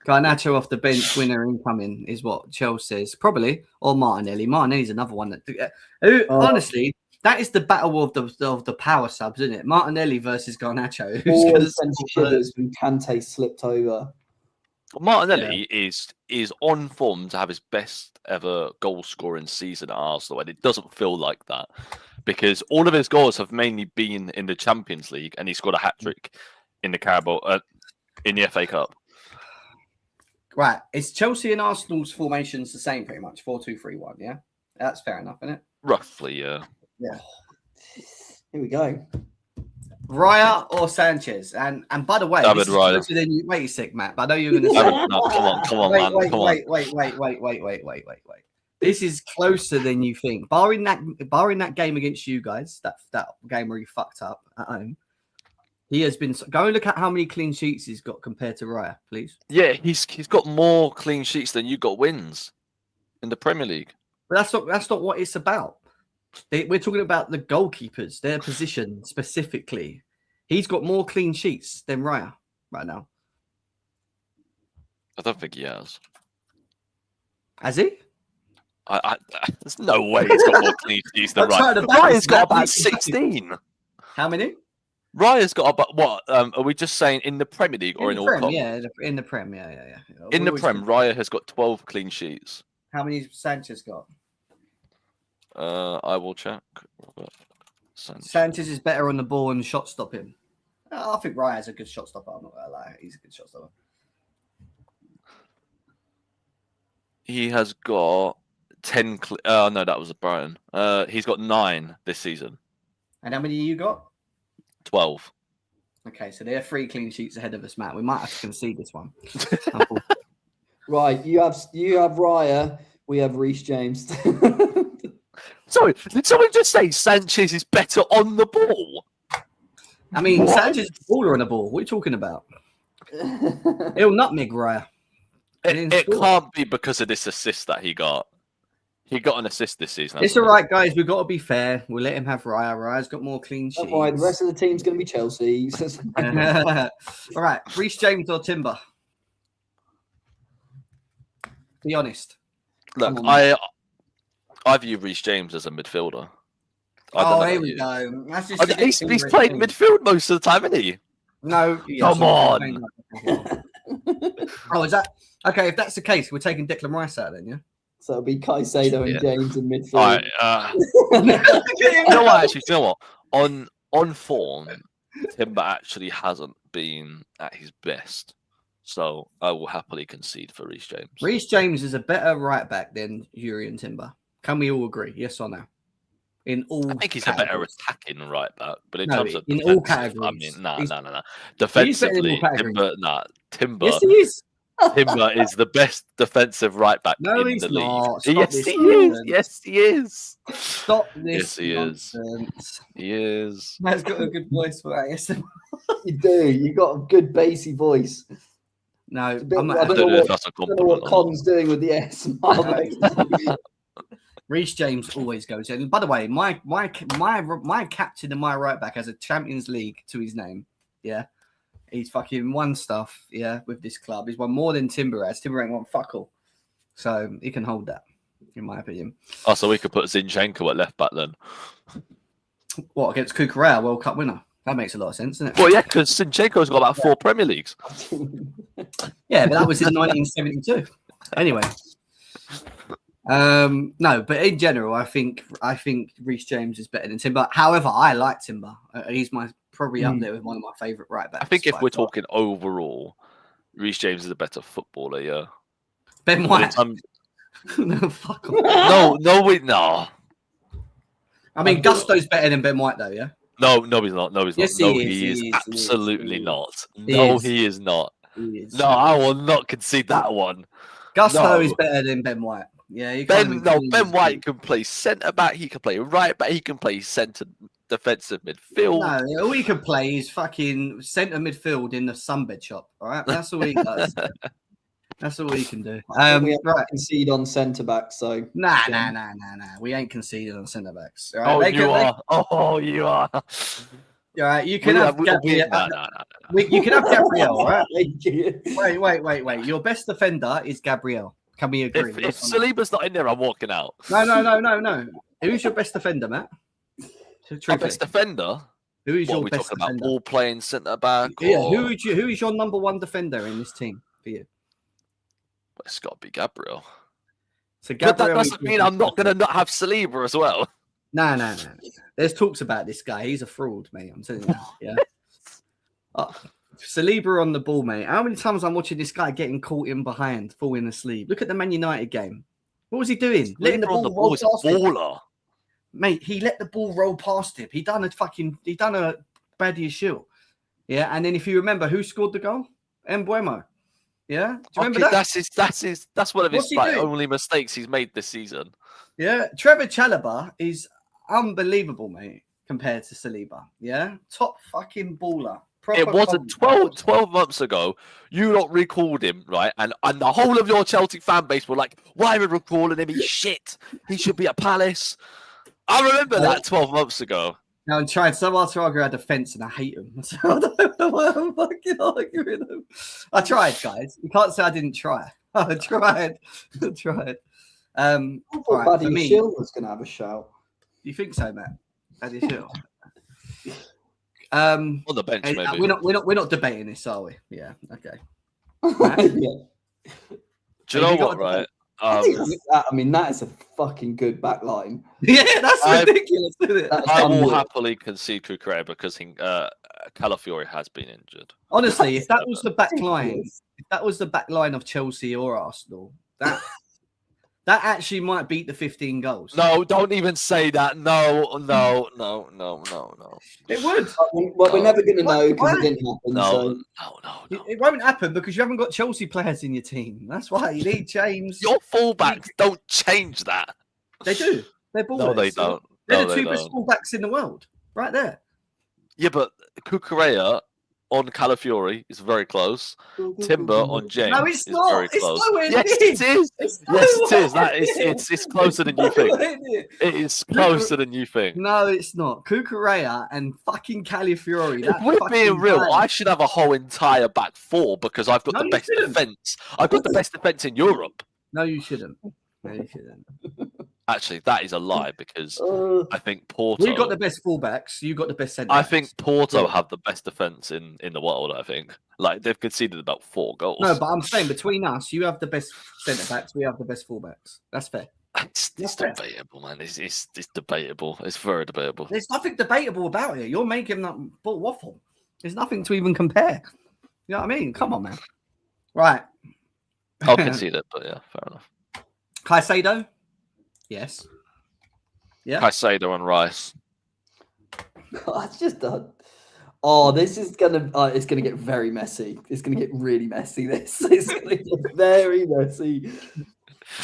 Garnacho off the bench, winner incoming is what Chelsea says. Probably. Or Martinelli. Martinelli's another one that. Honestly, that is the battle of the power subs, isn't it? Martinelli versus Garnacho. Who's going to send shivers when Kante slipped over? Martinelli is on form to have his best ever goal scoring season at Arsenal, and it doesn't feel like that because all of his goals have mainly been in the Champions League, and he scored a hat trick in the in the FA Cup. Right, is Chelsea and Arsenal's formations the same pretty much? 4-2-3-1, yeah? That's fair enough, isn't it? Roughly, yeah. Yeah. Here we go. Raya or Sanchez? And by the way, David Raya. Wait a sec, Matt. But I know you're going to say. No, come on, man. Come on. Wait. This is closer than you think. Barring that game against you guys, that game where he fucked up at home, he has been. Go and look at how many clean sheets he's got compared to Raya, please. Yeah, he's got more clean sheets than you got wins in the Premier League. But that's not what it's about. We're talking about the goalkeepers, their position specifically. He's got more clean sheets than Raya right now. I don't think he has. Has he? There's no way he's got more clean sheets than Raya. Raya's got about 16. How many? Raya's got about what? Are we just saying in the Premier League or in all comps? Yeah, in the Prem, yeah. In the Prem, Raya has got 12 clean sheets. How many Sanchez got? I will check. Sanchez is better on the ball and shot stopping. I think Raya's a good shot stopper. I'm not gonna lie, he's a good shot stopper. He has got 10. No, that was a Brighton. He's got 9 this season. And how many you got? 12. Okay, so they're 3 clean sheets ahead of us, Matt. We might have to concede this one. Right, you have Raya. We have Reece James. Sorry, did someone just say Sanchez is better on the ball? I mean, Sanchez is baller on the ball. What are you talking about? He'll nutmeg Raya. It can't be because of this assist that he got. He got an assist this season. It's all right, guys. We've got to be fair. We'll let him have Raya. Raya's got more clean sheets. Right, the rest of the team's going to be Chelsea. All right, Reece James or Timber? Be honest. Look, I view Reece James as a midfielder. Here we go. That's just he's played midfield most of the time, isn't he? No. Come on. Oh, is that okay? If that's the case, we're taking Declan Rice out then, yeah. So it'll be Caicedo and James in midfield. All right. You know what? Actually, you know what? On form, Timber actually hasn't been at his best. So I will happily concede for Reece James. Reece James is a better right back than Jurriën Timber. Can we all agree? Yes or no? In all, I think he's categories. a better attacking right back, but in No, terms of in all defensive, I categories. mean, no. He's better in all Defensively, categories. Timber. Yes, he is. Timber is the best defensive right back No, in he's the league. not. Stop Yes, this he is. nonsense. Yes, he is. Stop this Yes, he is. nonsense. He is. Man's got a good voice for that. Yes. You do. You got a good bassy voice. No, It's a bit- I'm I not. I don't know if that's a I don't know what compliment or not. Con's doing with the S. Reece James always goes in. By the way, my captain and my right back has a Champions League to his name. Yeah, he's fucking won stuff. Yeah, with this club, he's won more than Timber has. Timber ain't won fuck all, so he can hold that, in my opinion. Oh, so we could put Zinchenko at left back then. What, against Kukurea, World Cup winner? That makes a lot of sense, doesn't it? Well, yeah, because Zinchenko's got about 4 Premier Leagues. Yeah, but that was in 1972. Anyway. No, but in general, I think Reece James is better than Timber. However, I like Timber. He's probably up there with one of my favourite right backs. I think if we're talking overall, Reece James is a better footballer, yeah. Ben White. No, fuck off. No. I mean, Gusto's better than Ben White, though, yeah? No, he's not. No, he's Yes, not. No, he is. he is He is. absolutely not. He No, is. he is not. He is. No, I will not concede that one. Gusto No. is better than Ben White. Yeah, you can't Ben White can play centre back. He can play right back. He can play centre defensive midfield. No, all he can play is fucking centre midfield in the sunbed shop. All right, that's all he does. That's all he can do. We have to Right. concede on centre back, so Nah. We ain't conceded on centre backs. All right? You are. All right, you can have Gabriel. You can have Gabriel, all right? Wait. Your best defender is Gabriel. Can we agree? If Saliba's not in there, I'm walking out. No. Who's your best defender, Matt? Our best defender? Who is What are your we best talking about? defender? All playing centre back? Yeah, or- who is your number one defender in this team for you? It's got to be Gabriel. So But that Gabriel doesn't mean I'm not going to not have Saliba as well. No. There's talks about this guy. He's a fraud, mate. I'm telling you. Yeah. Saliba on the ball, mate. How many times I'm watching this guy getting caught in behind, falling asleep? Look at the Man United game. What was he doing? Letting the Saliba on ball roll is a past him. baller. Mate, he let the ball roll past him. He done a baddie shield. Yeah, and then if you remember, who scored the goal? Mbuemo. Yeah, do you remember that? That's one of What's his he like, doing? only mistakes he's made this season. Yeah, Trevor Chalobah is unbelievable, mate, compared to Saliba. Yeah, top fucking baller. It wasn't 12 months ago. You not recalled him, right? And the whole of your Chelsea fan base were like, why are we recalling him? He's shit. He should be at Palace. I remember that 12 months ago. Now I'm trying. Some argue our defence, and I hate him. So I don't know why I'm fucking arguing them. I tried, guys. You can't say I didn't try. I tried. I thought Right, Buddy for me- Shield was going to have a shout. You think so, Matt? How do you feel? On the bench, maybe. We're not debating this, are we? Yeah. Okay. Yeah. Do you know what, right? I mean, that is a fucking good backline. Yeah, that's ridiculous, isn't it? That's I will unreal. happily concede Kukurea because Calafiori has been injured. Honestly, if that was the back line, of Chelsea or Arsenal, that actually might beat the 15 goals. No, don't even say that. No. It would. Well, we're never going to know because it didn't happen. No. It won't happen because you haven't got Chelsea players in your team. That's why you need James. Your fullbacks don't change that. They do. They're ballers. No, they don't. They're No, the they two best don't. fullbacks in the world, right there. Yeah, but Kukurea on Calafiori is very close. Timber on James No, it's is not. very It's close. nowhere Yes, near. it is. It's Yes, it nowhere is. That is. near. It's closer than you think. Nowhere near. It is closer than you think. No, it's not. Kukurea and fucking Calafiori. If we're being real, I should have a whole entire back four because I've got No, the you best shouldn't. defense. I've got the best defense in Europe. No, you shouldn't. No, you shouldn't. Actually, that is a lie because I think Porto. We got the best fullbacks. You got the best centre. I think Porto have the best defense in the world. I think they've conceded about 4 goals. No, but I'm saying between us, you have the best centre backs. We have the best fullbacks. That's fair. It's debatable, man. It's debatable. It's very debatable. There's nothing debatable about it. You're making that bull waffle. There's nothing to even compare. You know what I mean? Come on, man. Right. I'll concede it, but yeah, fair enough. Caicedo? Yes. Yeah. Caicedo and Rice. It's just done. Oh, this is gonna. It's gonna get very messy. It's gonna get really messy. This is gonna get very messy.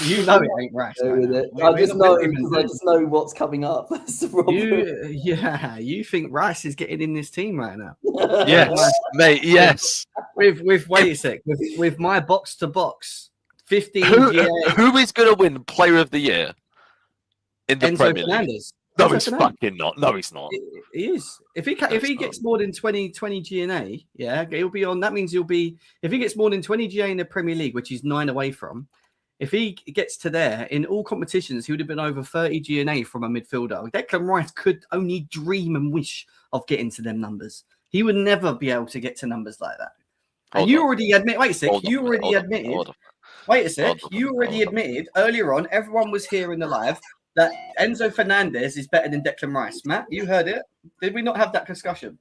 You know it ain't Rice. I just know what's coming up. That's the problem. You think Rice is getting in this team right now? Yes, mate. Yes. With wait a sec. With my box to box, 15. Who is gonna win Player of the Year in the Enzo Premier League? Fernandez. No, he's fucking not. No, he's not. He is. If he gets more than 20 GNA, yeah, he'll be on. That means he'll be. If he gets more than 20 GNA in the Premier League, which he's 9 away from, if he gets to there in all competitions, he would have been over 30 GNA from a midfielder. Declan Rice could only dream and wish of getting to them numbers. He would never be able to get to numbers like that. And you already admit. Wait a sec. You already admitted. Wait a sec. You already admitted earlier on. Everyone was here in the live that Enzo Fernandez is better than Declan Rice. Matt, you heard it. Did we not have that discussion?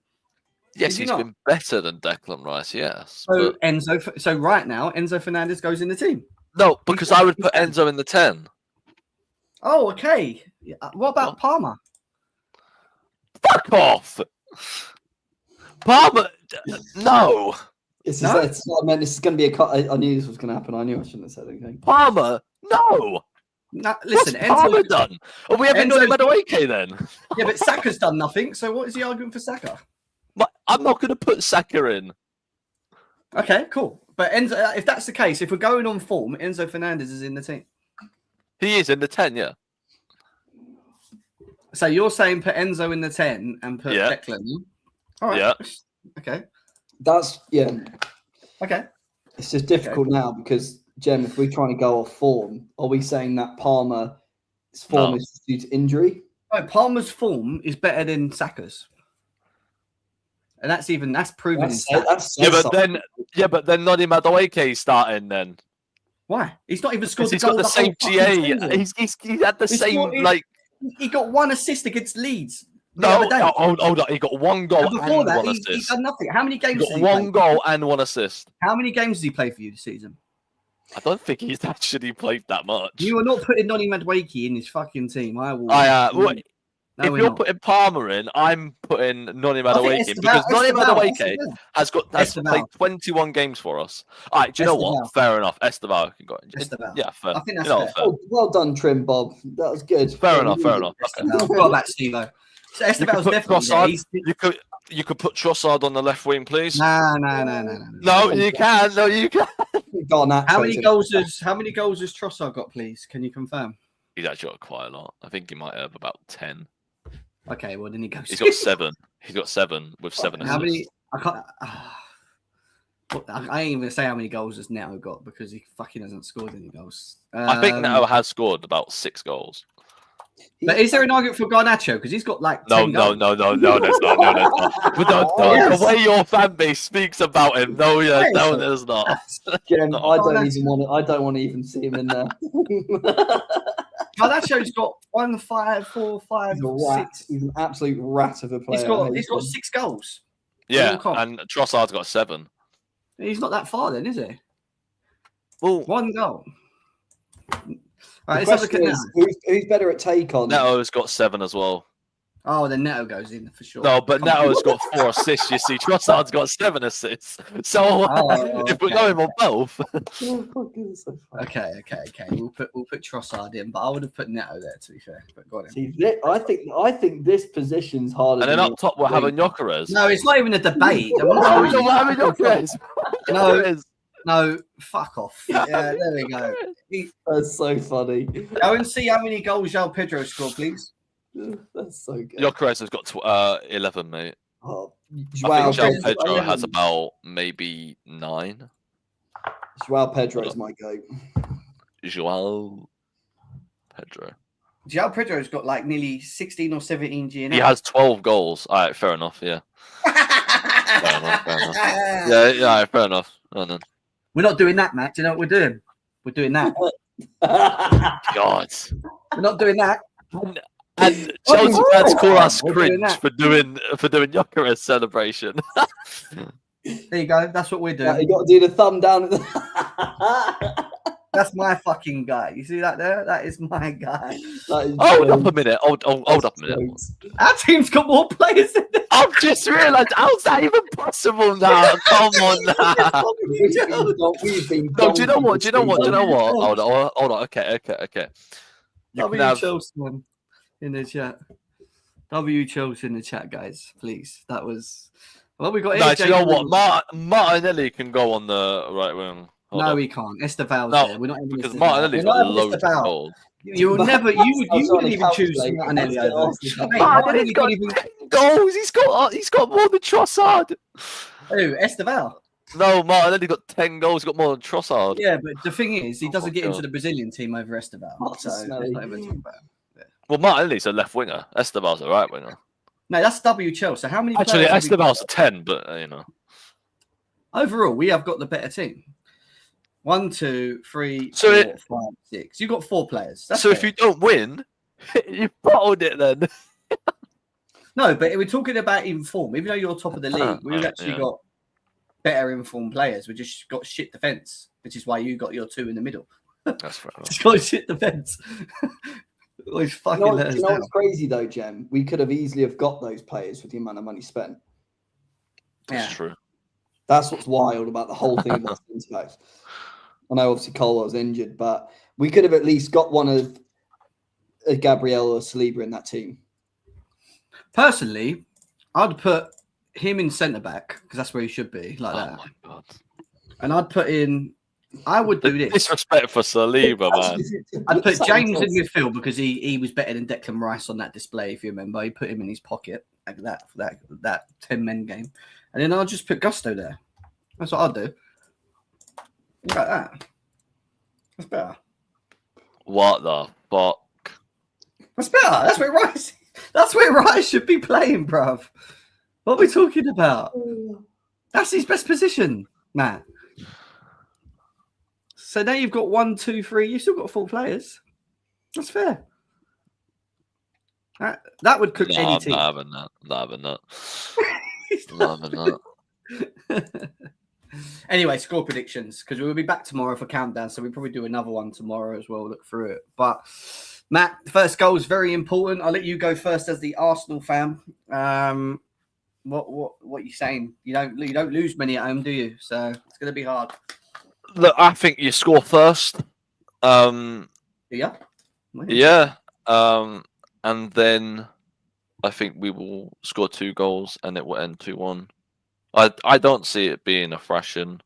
Yes, he's been better than Declan Rice. Yes. So Enzo. So right now, Enzo Fernandez goes in the team. No, because I would put Enzo in the 10. Oh, okay. What about Palmer? Fuck off. Palmer, no. This is going to be a cut. I knew this was going to happen. I knew I shouldn't have said anything. Palmer, no. No, listen, what's Palmer done? Are we having Madueke then? Yeah, but Saka's done nothing. So what is the argument for Saka? I'm not going to put Saka in. Okay, cool. But Enzo, if that's the case, if we're going on form, Enzo Fernandez is in the team. He is in the 10, yeah. So you're saying put Enzo in the 10 and put Declan? All right. Yeah. Okay. Okay. It's just difficult now because, Jem, if we're trying to go off form, are we saying that Palmer's form is due to injury? No, Palmer's form is better than Saka's. And that's proven. But then Noni Madueke is starting then. Why? He's not even scored. He's got the same GA. He had the same He got 1 assist against Leeds. Hold on. He got 1 goal and before that, 1 assist. He's done nothing. How many games? He got 1 goal and 1 assist. How many games did he play for you this season? I don't think he's actually played that much. You are not putting Noni Madueke in his fucking team. I will. If you're putting Palmer in, I'm putting Noni Madueke in because Noni Madueke has played 21 games for us. All right, do you know what? Fair enough. Esteval can go in. Yeah, fair. I think that's fair. Oh, well done, Trim Bob. That was good. Fair enough. I forgot about Steve-O. So Esteval's definitely You could put Trossard on the left wing, please. No. No, you can. No, you can. How many goals has Trossard got, please? Can you confirm? He's actually got quite a lot. I think he might have about 10. Okay, well then he goes. He's got 7. He's got 7 with 7 assists. How many? I can't. I ain't even gonna say how many goals has Neto got because he fucking hasn't scored any goals. I think Neto has scored about 6 goals. But is there an argument for Garnacho? Because he's got like 10 goals. No, there's not. The way your fan base speaks about him, there's not. Jem, I don't want to even see him in there. Garnacho's got 1, 5, 4, 5, 6. He's an absolute rat of a player. He's got 6 goals. Yeah, and Trossard's got 7. He's not that far then, is he? Well, 1 goal. Right, let's have a look at who's better at take on? Neto's got 7 as well. Oh, then Neto goes in for sure. No, but Neto's got 4 assists. You see, Trossard's got 7 assists. So if we're going on both, okay. We'll put Trossard in, but I would have put Neto there to be fair. But go on. See, I think this position's harder. And then up top we're having Gyökeres. No, it's not even a debate. We're having Gyökeres. No, fuck off. Yeah, there we go. That's so funny. Go and see how many goals João Pedro scored, please. That's so good. Gyökeres has got 11, mate. Oh, I think João Pedro has about maybe 9. João Pedro is my goat. João Pedro. João Pedro's got like nearly 16 or 17 GNL. He has 12 goals. All right, fair enough. Yeah. Fair enough. Yeah, fair enough. No, no. We're not doing that, Matt. Do you know what we're doing? We're doing that. God. We're not doing that. And Chelsea fans call us We're doing cringe for doing Gyökeres celebration. There you go. That's what we're doing. You got to do the thumb down. That's my fucking guy. You see that there? That is my guy. Hold up a minute. Hold up a minute. Our team's got more players than this. I've just realised, how's that even possible now? Come on now. We've been No, do you know what? Hold on. Okay. W Chelsea in the chat. W Chelsea in the chat, guys. Please. That was. Well, we got. No, do you know what? Martinelli can go on the right wing. No, he can't. Esteval's there. We're not having because Esteval. Martinelli's got loads of goals. You would never. You wouldn't even choose Martinelli over. Martinelli's got 10 goals. He's got more than Trossard. Who? Esteval. No, Martinelli got 10 goals. He's got more than Trossard. Yeah, but the thing is, he doesn't get into the Brazilian team over Esteval. So let's not even talk about it. Well, Martinelli's a left winger. Esteval's a right winger. No, that's W Chelsea. So how many? Actually, Esteval's a 10, but you know. Overall, we have got the better team. 1, 2, 3, So 4, 5, 6. You've got 4 players. That's so fair. if you don't win, you bottled it then. No, but we're talking about inform. Even though you're top of the league, we've actually got better informed players. We just got shit defense, which is why you got your 2 in the middle. That's fair enough. Just got shit defense. Always fucking You let us know down. what's crazy though, Jem? We could have easily have got those players with the amount of money spent. That's true. That's what's wild about the whole thing about centre backs. I know obviously Cole was injured, but we could have at least got one of a Gabriel or Saliba in that team. Personally, I'd put him in centre back because that's where he should be, like that. Oh my god! And I'd put in. I would do this. Disrespect for Saliba, man. I'd put James in midfield because he was better than Declan Rice on that display. If you remember, he put him in his pocket like that for that 10-men game, and then I'll just put Gusto there. That's what I'd do. Like that. That's better. What the fuck? That's better. That's where Rice. That's where Rice should be playing, bruv. What are we talking about? That's his best position, Matt. So now you've got 1, 2, 3. You've still got 4 players. That's fair. That would cook any team. Not having that. Not having that. Anyway, score predictions, because we'll be back tomorrow for countdown, so we'll probably do another one tomorrow as well, look through it. But Matt, the first goal is very important. I'll let you go first as the Arsenal fan. What are you saying? You don't lose many at home, do you? So it's going to be hard. Look, I think you score first. Yeah. Yeah. And then I think we will score 2 goals and it will end 2-1. I don't see it being a thrashing,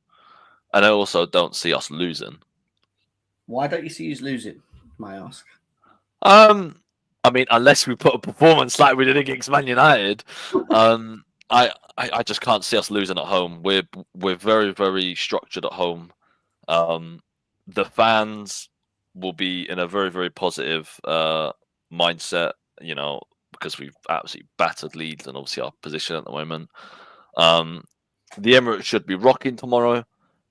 and I also don't see us losing. Why don't you see us losing, may I ask? I mean, unless we put a performance like we did against Man United, I just can't see us losing at home. We're very, very structured at home. The fans will be in a very, very positive mindset, you know, because we've absolutely battered Leeds and obviously our position at the moment. The Emirates should be rocking tomorrow.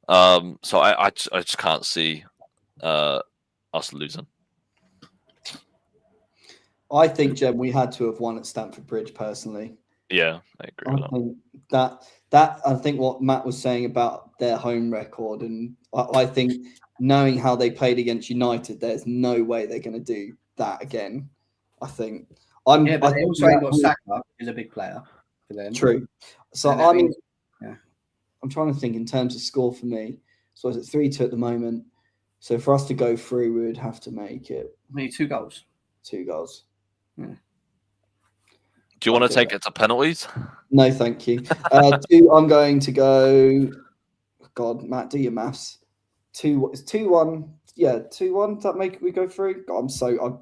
So I just can't see us losing. I think, Jem, we had to have won at Stamford Bridge, personally. Yeah, I agree with that. I think what Matt was saying about their home record, and I think knowing how they played against United, there's no way they're going to do that again. I think. But they also ain't got Saka, who's a big player for them. True. So I'm trying to think in terms of score for me. So it's 3-2 at the moment. So for us to go through, we would have to make it maybe 2 goals. 2 goals. Yeah. Do you want to take it to penalties? No, thank you. 2. I'm going to go. God, Matt, do your maths. 2-1. Yeah, 2-1. Does that make we go through? God,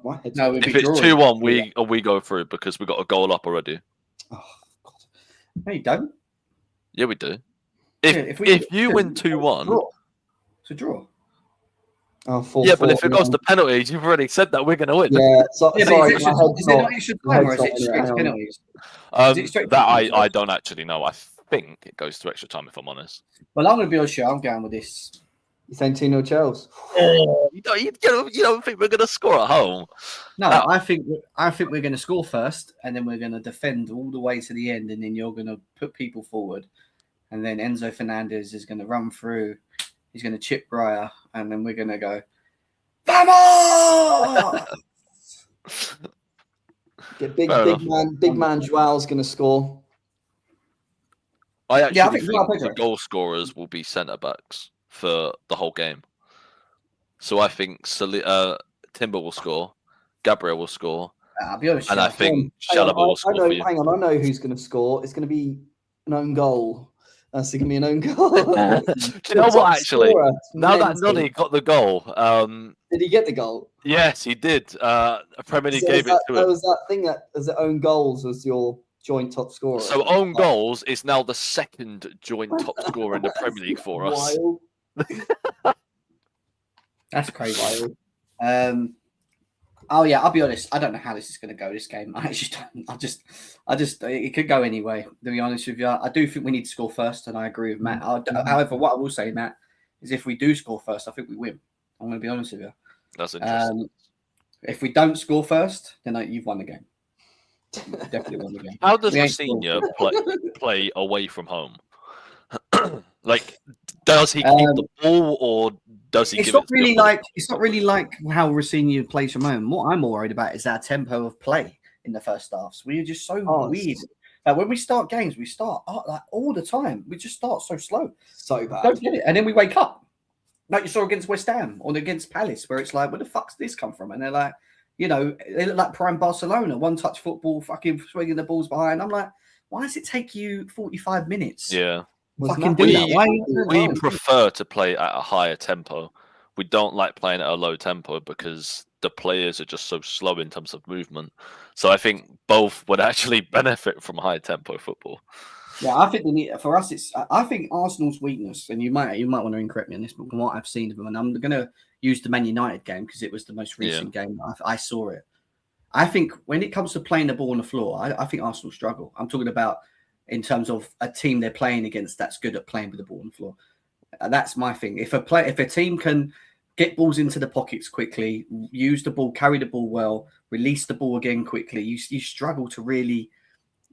my head's. No, if it's 2-1, we go through because we got a goal up already. Oh God. No, you don't. Yeah, we do. If you win 2-1, it's a draw. Oh, 4-4, Yeah, but if it goes to penalties, you've already said that we're going to win. Yeah, so, Yeah, but sorry, is my head's it not. not extra my time head's or is not it in it, straight hang to on. penalties? Is it straight to That penalties? I don't actually know. I think it goes to extra time, if I'm honest. Well, I'm going to be honest. I'm going with this. You saying 2-0 Chelsea? You don't think we're going to score at home? No, I think we're going to score first, and then we're going to defend all the way to the end, and then you're going to put people forward, and then Enzo Fernandez is going to run through. He's going to chip Raya, and then we're going to go, Vamos! Get big man Joao's going to score. I actually think think Pedro. the goal scorers will be centre backs for the whole game. So I think Timber will score, Gabriel will score, I'll be honest. and I think Chalobah will score for you. Hang on, I know who's going to score. It's going to be an own goal. That's going to be an own goal. Do you know what? Actually, now that Noddy got the goal, did he get the goal? Yes, he did. Premier League gave it to him. Was that thing that as it own goals was your joint top scorer? So own goals is now the second joint top scorer in the Premier League for us. That's crazy. Oh yeah, I'll be honest. I don't know how this is going to go. This game, I actually don't. I just, it could go anyway. To be honest with you, I do think we need to score first, and I agree with Matt. However, what I will say, Matt, is if we do score first, I think we win. I'm going to be honest with you. That's interesting. If we don't score first, then you've won the game. You've definitely won the game. How does Rosenior play away from home? Like, does he keep the ball, or does he? It's not really like how Rosenior plays from home. What I'm more worried about is our tempo of play in the first halves. We're just so weird. When we start games, we start like all the time. We just start so slow, so bad. Don't get it, and then we wake up. Like you saw against West Ham or against Palace, where it's like, where the fuck's this come from? And they're like, they look like prime Barcelona, one-touch football, fucking swinging the balls behind. I'm like, why does it take you 45 minutes? Yeah. Fucking do that. We prefer to play at a higher tempo. We don't like playing at a low tempo because the players are just so slow in terms of movement. So I think both would actually benefit from high tempo football. Yeah, I think for us, I think Arsenal's weakness, and you might want to correct me on this, but from what I've seen of them, and I'm going to use the Man United game because it was the most recent game I saw it. I think when it comes to playing the ball on the floor, I think Arsenal struggle. I'm talking about in terms of a team they're playing against that's good at playing with the ball on the floor. That's my thing. If a team can get balls into the pockets quickly, use the ball, carry the ball well, release the ball again quickly, you struggle to really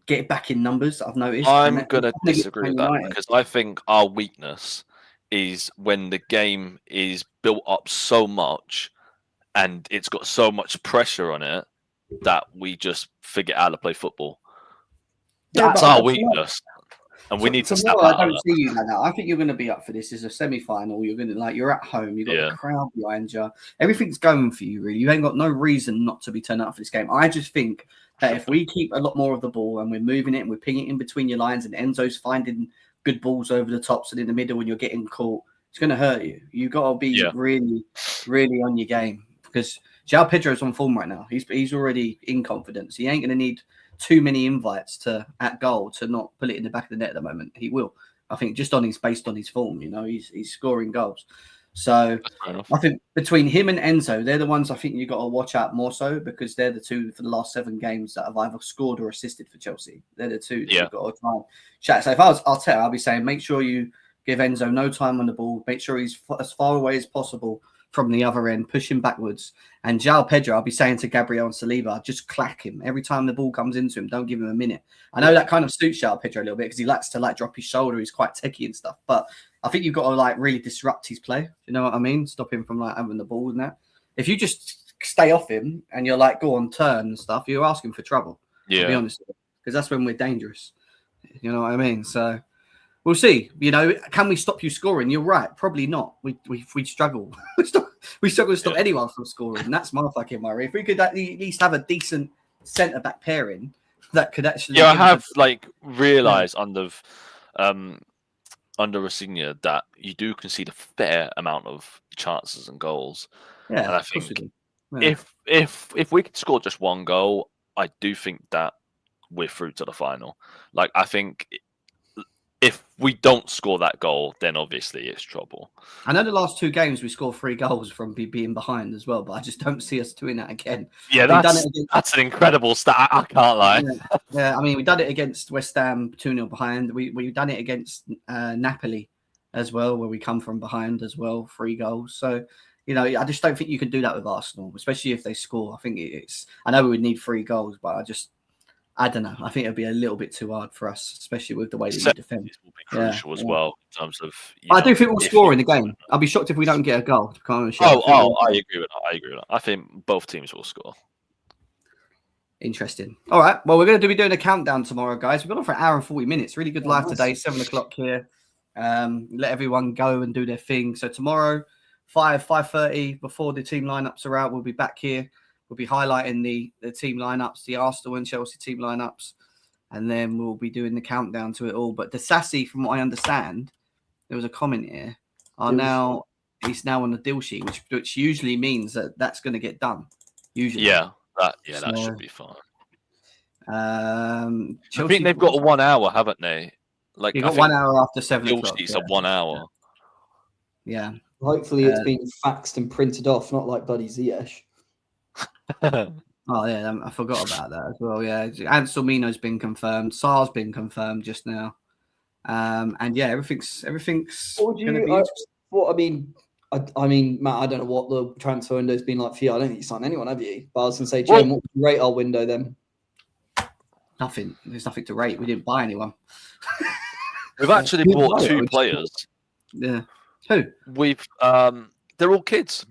get it back in numbers. I've noticed. I'm going to disagree with that because I think our weakness is when the game is built up so much and it's got so much pressure on it that we just forget how to play football. That's our weakness. And we need to snap I don't see you like that. I think you're going to be up for this as a semi-final. You're at home. You've got the crowd behind you. Everything's going for you, really. You ain't got no reason not to be turned up for this game. I just think that if we keep a lot more of the ball and we're moving it and we're pinging it in between your lines and Enzo's finding good balls over the tops and in the middle when you're getting caught, it's going to hurt you. You've got to be really, really on your game because João Pedro's on form right now. He's already in confidence. He ain't going to need too many invites at goal to not put it in the back of the net at the moment. He will. I think just based on his form, he's scoring goals. So I think between him and Enzo, they're the ones I think you've got to watch out more so because they're the two for the last 7 games that have either scored or assisted for Chelsea. They're the two that you've got to try and chat. So if I was Arteta, I'll be saying make sure you give Enzo no time on the ball. Make sure he's as far away as possible from the other end, push him backwards. And João Pedro, I'll be saying to Gabriel and Saliba, just clack him. Every time the ball comes into him, don't give him a minute. I know that kind of suits João Pedro a little bit because he likes to drop his shoulder. He's quite techie and stuff. But I think you've got to really disrupt his play. You know what I mean? Stop him from having the ball and that. If you just stay off him and you're go on turn and stuff, you're asking for trouble. Yeah. To be honest, because that's when we're dangerous. You know what I mean? So we'll see. Can we stop you scoring? You're right. Probably not. We struggle. we struggle to stop anyone from scoring. And that's my fucking worry. If we could at least have a decent centre back pairing that could actually. Yeah, I have realised under Rosenior that you do concede a fair amount of chances and goals. Yeah, and I think if we could score just one goal, I do think that we're through to the final. I think if we don't score that goal, then obviously it's trouble. I know the last 2 games we scored 3 goals from being behind as well, but I just don't see us doing that again. Yeah, We've done it that's an incredible stat. I can't lie. Yeah, I mean, we done it against West Ham 2-0 behind. We've done it against Napoli as well, where we come from behind as well, 3 goals. So, you know, I just don't think you can do that with Arsenal, especially if they score. I think I know we would need 3 goals, but I don't know. I think it'd be a little bit too hard for us, especially with the way that we defend. Will be crucial as well in terms of. I do think we'll score in the game. I'll be shocked if we don't get a goal. I agree with that. I think both teams will score. Interesting. All right. Well, we're going to be doing a countdown tomorrow, guys. We've got on for an hour and 40 minutes. Really good live today. 7:00 here. Let everyone go and do their thing. So tomorrow, 5:30 before the team lineups are out, we'll be back here. We'll be highlighting the team lineups, the Arsenal and Chelsea team lineups, and then we'll be doing the countdown to it all. But Disasi, from what I understand, there was a comment here. He's now on the deal sheet, which usually means that's going to get done. Usually, that should be fine. I think they've got 1 hour, haven't they? Like you got 1 hour after 7:00. Deal sheets are 1 hour. Yeah. Hopefully, it's been faxed and printed off, not like bloody Ziyech. Oh yeah, I forgot about that as well. Yeah, Ansel Mino's been confirmed. Sarr's been confirmed just now, and yeah, everything's. What I mean, Matt, I don't know what the transfer window's been like for you. I don't think you signed anyone, have you? But I was going to say, Jane, what would you rate our window then? Nothing. There's nothing to rate. We didn't buy anyone. We've actually bought 2 players. Yeah. Who? We've they're all kids.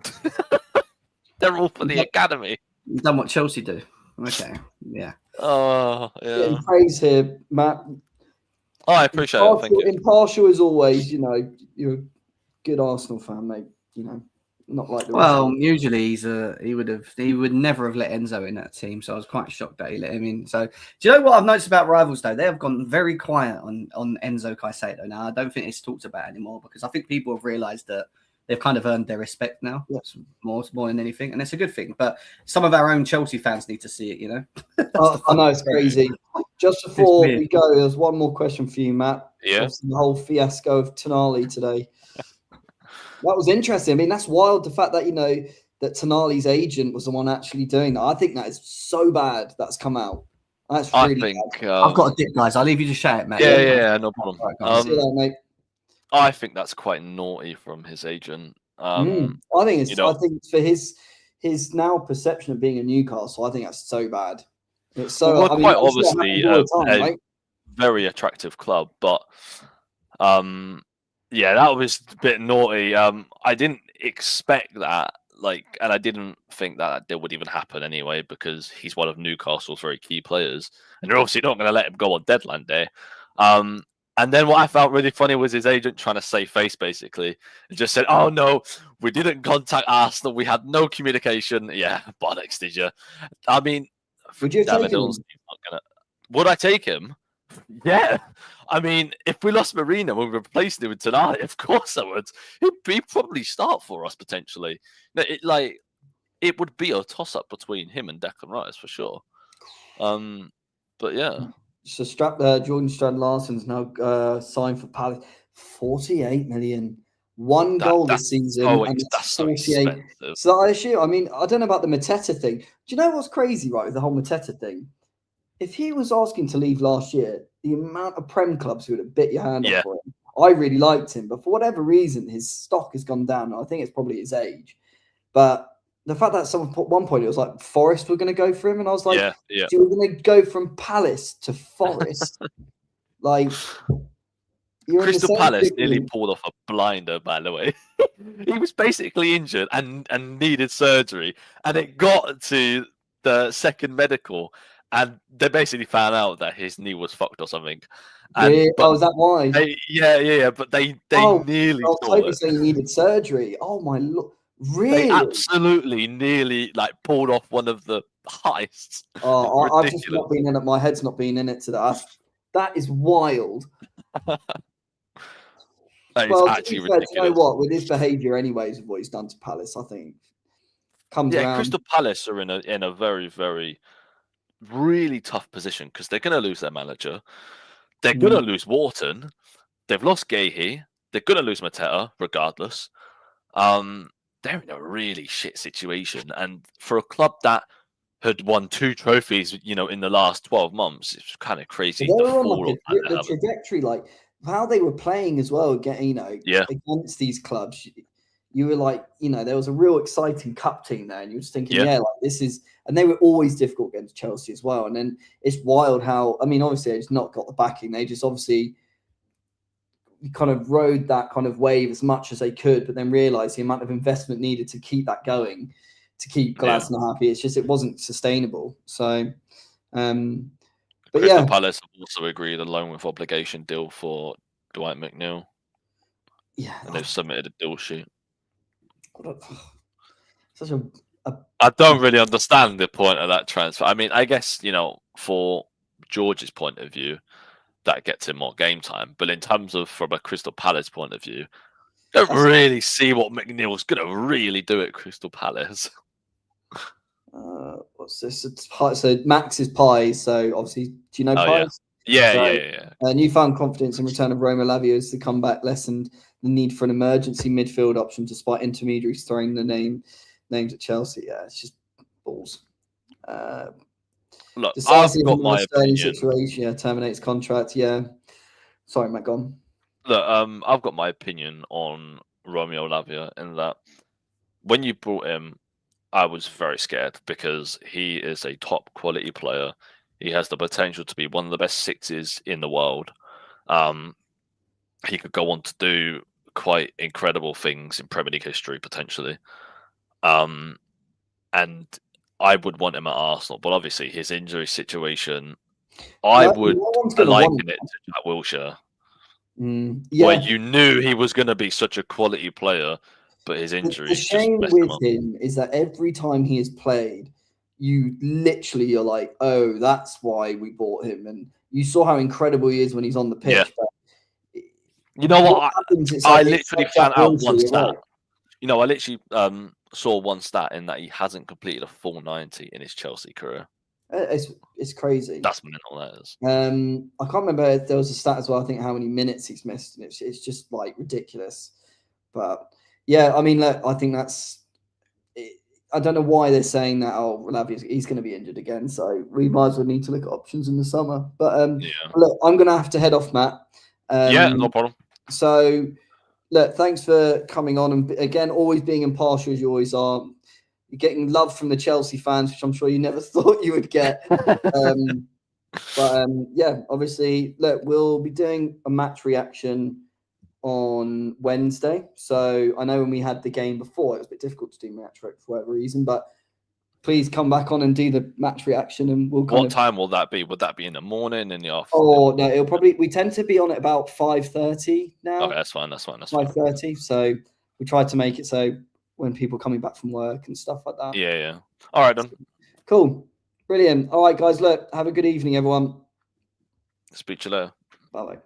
They're all for the academy. You've done what Chelsea do. Okay. Yeah. Oh, yeah. Getting praise here, Matt. Oh, I appreciate it. Thank you. Impartial as always. You know, you're a good Arsenal fan, mate. You know, not like the well, usually he would never have let Enzo in that team. So I was quite shocked that he let him in. So do you know what I've noticed about rivals though? They have gone very quiet on Enzo Caicedo now. I don't think it's talked about anymore because I think people have realised that they've kind of earned their respect now. Yes. More than anything, and it's a good thing. But some of our own Chelsea fans need to see it. You know. I know it's crazy. Just before we go, there's one more question for you, Matt. Yeah. The whole fiasco of Tonali today. That was interesting. I mean, that's wild. The fact that that Tonali's agent was the one actually doing that. I think that is so bad that's come out. That's really bad. I've got a dip, guys. I'll leave you to shout it, mate. Yeah, no problem. Right, see you later, mate. I think that's quite naughty from his agent. I think it's. I think for his now perception of being a Newcastle, I think that's so bad. It's so. Well, quite obviously a very attractive club, but yeah, that was a bit naughty. I didn't expect that, and I didn't think that would even happen anyway, because he's one of Newcastle's very key players, and they're obviously not going to let him go on deadline day. And then what I found really funny was his agent trying to save face, basically, and just said, "Oh no, we didn't contact Arsenal. We had no communication." Yeah, bollocks, did you? I mean, would you take him? Would I take him? Yeah. I mean, if we lost Marina when we replaced him with tonight, of course I would. He'd probably start for us potentially. It would be a toss-up between him and Declan Rice for sure. But yeah. So Jordan Strand-Larsen's now signed for Palace. 48 million. One goal this season. And that's 48. So I assume, I don't know about the Mateta thing. Do you know what's crazy, right, with the whole Mateta thing? If he was asking to leave last year, the amount of Prem clubs who would have bit your hand off for him. I really liked him, but for whatever reason, his stock has gone down. I think it's probably his age. But the fact that someone put one point, it was like Forest were going to go for him, and I was like, so we're going to go from Palace to Forest. Crystal Palace nearly pulled off a blinder, by the way. He was basically injured and needed surgery, and it got to the second medical, and they basically found out that his knee was fucked or something. And, is that why? But they nearly. I was totally saying he needed surgery. Oh my lord! Really? They absolutely nearly pulled off one of the heists. Oh, I've just not been in it. My head's not been in it today. That is wild. Actually ridiculous. You know what? With his behaviour, anyways, of what he's done to Palace, I think comes around. Crystal Palace are in a very, very, really tough position because they're going to lose their manager. They're going to lose Wharton. they've lost Gahey. They're going to lose Mateta regardless. They're in a really shit situation. And for a club that had won 2 trophies, in the last 12 months, it's kind of crazy. They The were on fall of that the trajectory, like how they were playing as well, against these clubs. You were like, there was a real exciting cup team there, and you were just thinking, like this is, and they were always difficult against Chelsea as well. And then it's wild how, obviously they just not got the backing. They just obviously kind of rode that kind of wave as much as they could, but then realised the amount of investment needed to keep that going, to keep Glasner happy. It's just, it wasn't sustainable. So, but Crystal Palace have also agreed a loan with obligation deal for Dwight McNeil. Yeah. And they've submitted a deal sheet. Such I don't really understand the point of that transfer. I guess, for George's point of view, that gets him more game time. But in terms of from a Crystal Palace point of view, don't really see what McNeil's going to really do at Crystal Palace. What's this? So Max is Pies. So obviously, do you know Pies? Yeah. Newfound confidence in return of Roma Lavia as the comeback lessened the need for an emergency midfield option despite intermediaries throwing the names at Chelsea. Yeah, it's just balls. Look, Disasi I've got my opinion. Situation, terminates contract. Yeah. Sorry, Matt, go on. Look, I've got my opinion on Romeo Lavia in that when you brought him, I was very scared because he is a top quality player. He has the potential to be one of the best sixes in the world. He could go on to do quite incredible things in Premier League history, potentially. And I would want him at Arsenal, but obviously his injury situation, I would liken it to Jack Wilshere. Where you knew he was going to be such a quality player, but his injury. The shame with him is that every time he has played, you're like, oh, that's why we bought him. And you saw how incredible he is when he's on the pitch. Yeah. But you know what? I literally found out one stat. I literally saw one stat in that he hasn't completed a full 90 in his Chelsea career. It's crazy. That's mental, that is. I can't remember if there was a stat as well. I think how many minutes he's missed. And it's just like ridiculous. But yeah, look, I think that's. I don't know why they're saying that. Oh, he's going to be injured again, so we might as well need to look at options in the summer. But look, I'm going to have to head off, Matt. No problem. So, look, thanks for coming on, and again, always being impartial as you always are. You're getting love from the Chelsea fans, which I'm sure you never thought you would get. Yeah, obviously, look, we'll be doing a match reaction on Wednesday. So I know when we had the game before, it was a bit difficult to do match reaction for whatever reason, but please come back on and do the match reaction, and we'll. What time will that be? Would that be in the morning, in the afternoon? Oh no, it'll probably. We tend to be on at about 5:30 now. Okay, that's fine. 5:30. So we tried to make it so when people coming back from work and stuff like that. Yeah. All right, then. Cool, brilliant. All right, guys. Look, have a good evening, everyone. Speak to you later. Bye.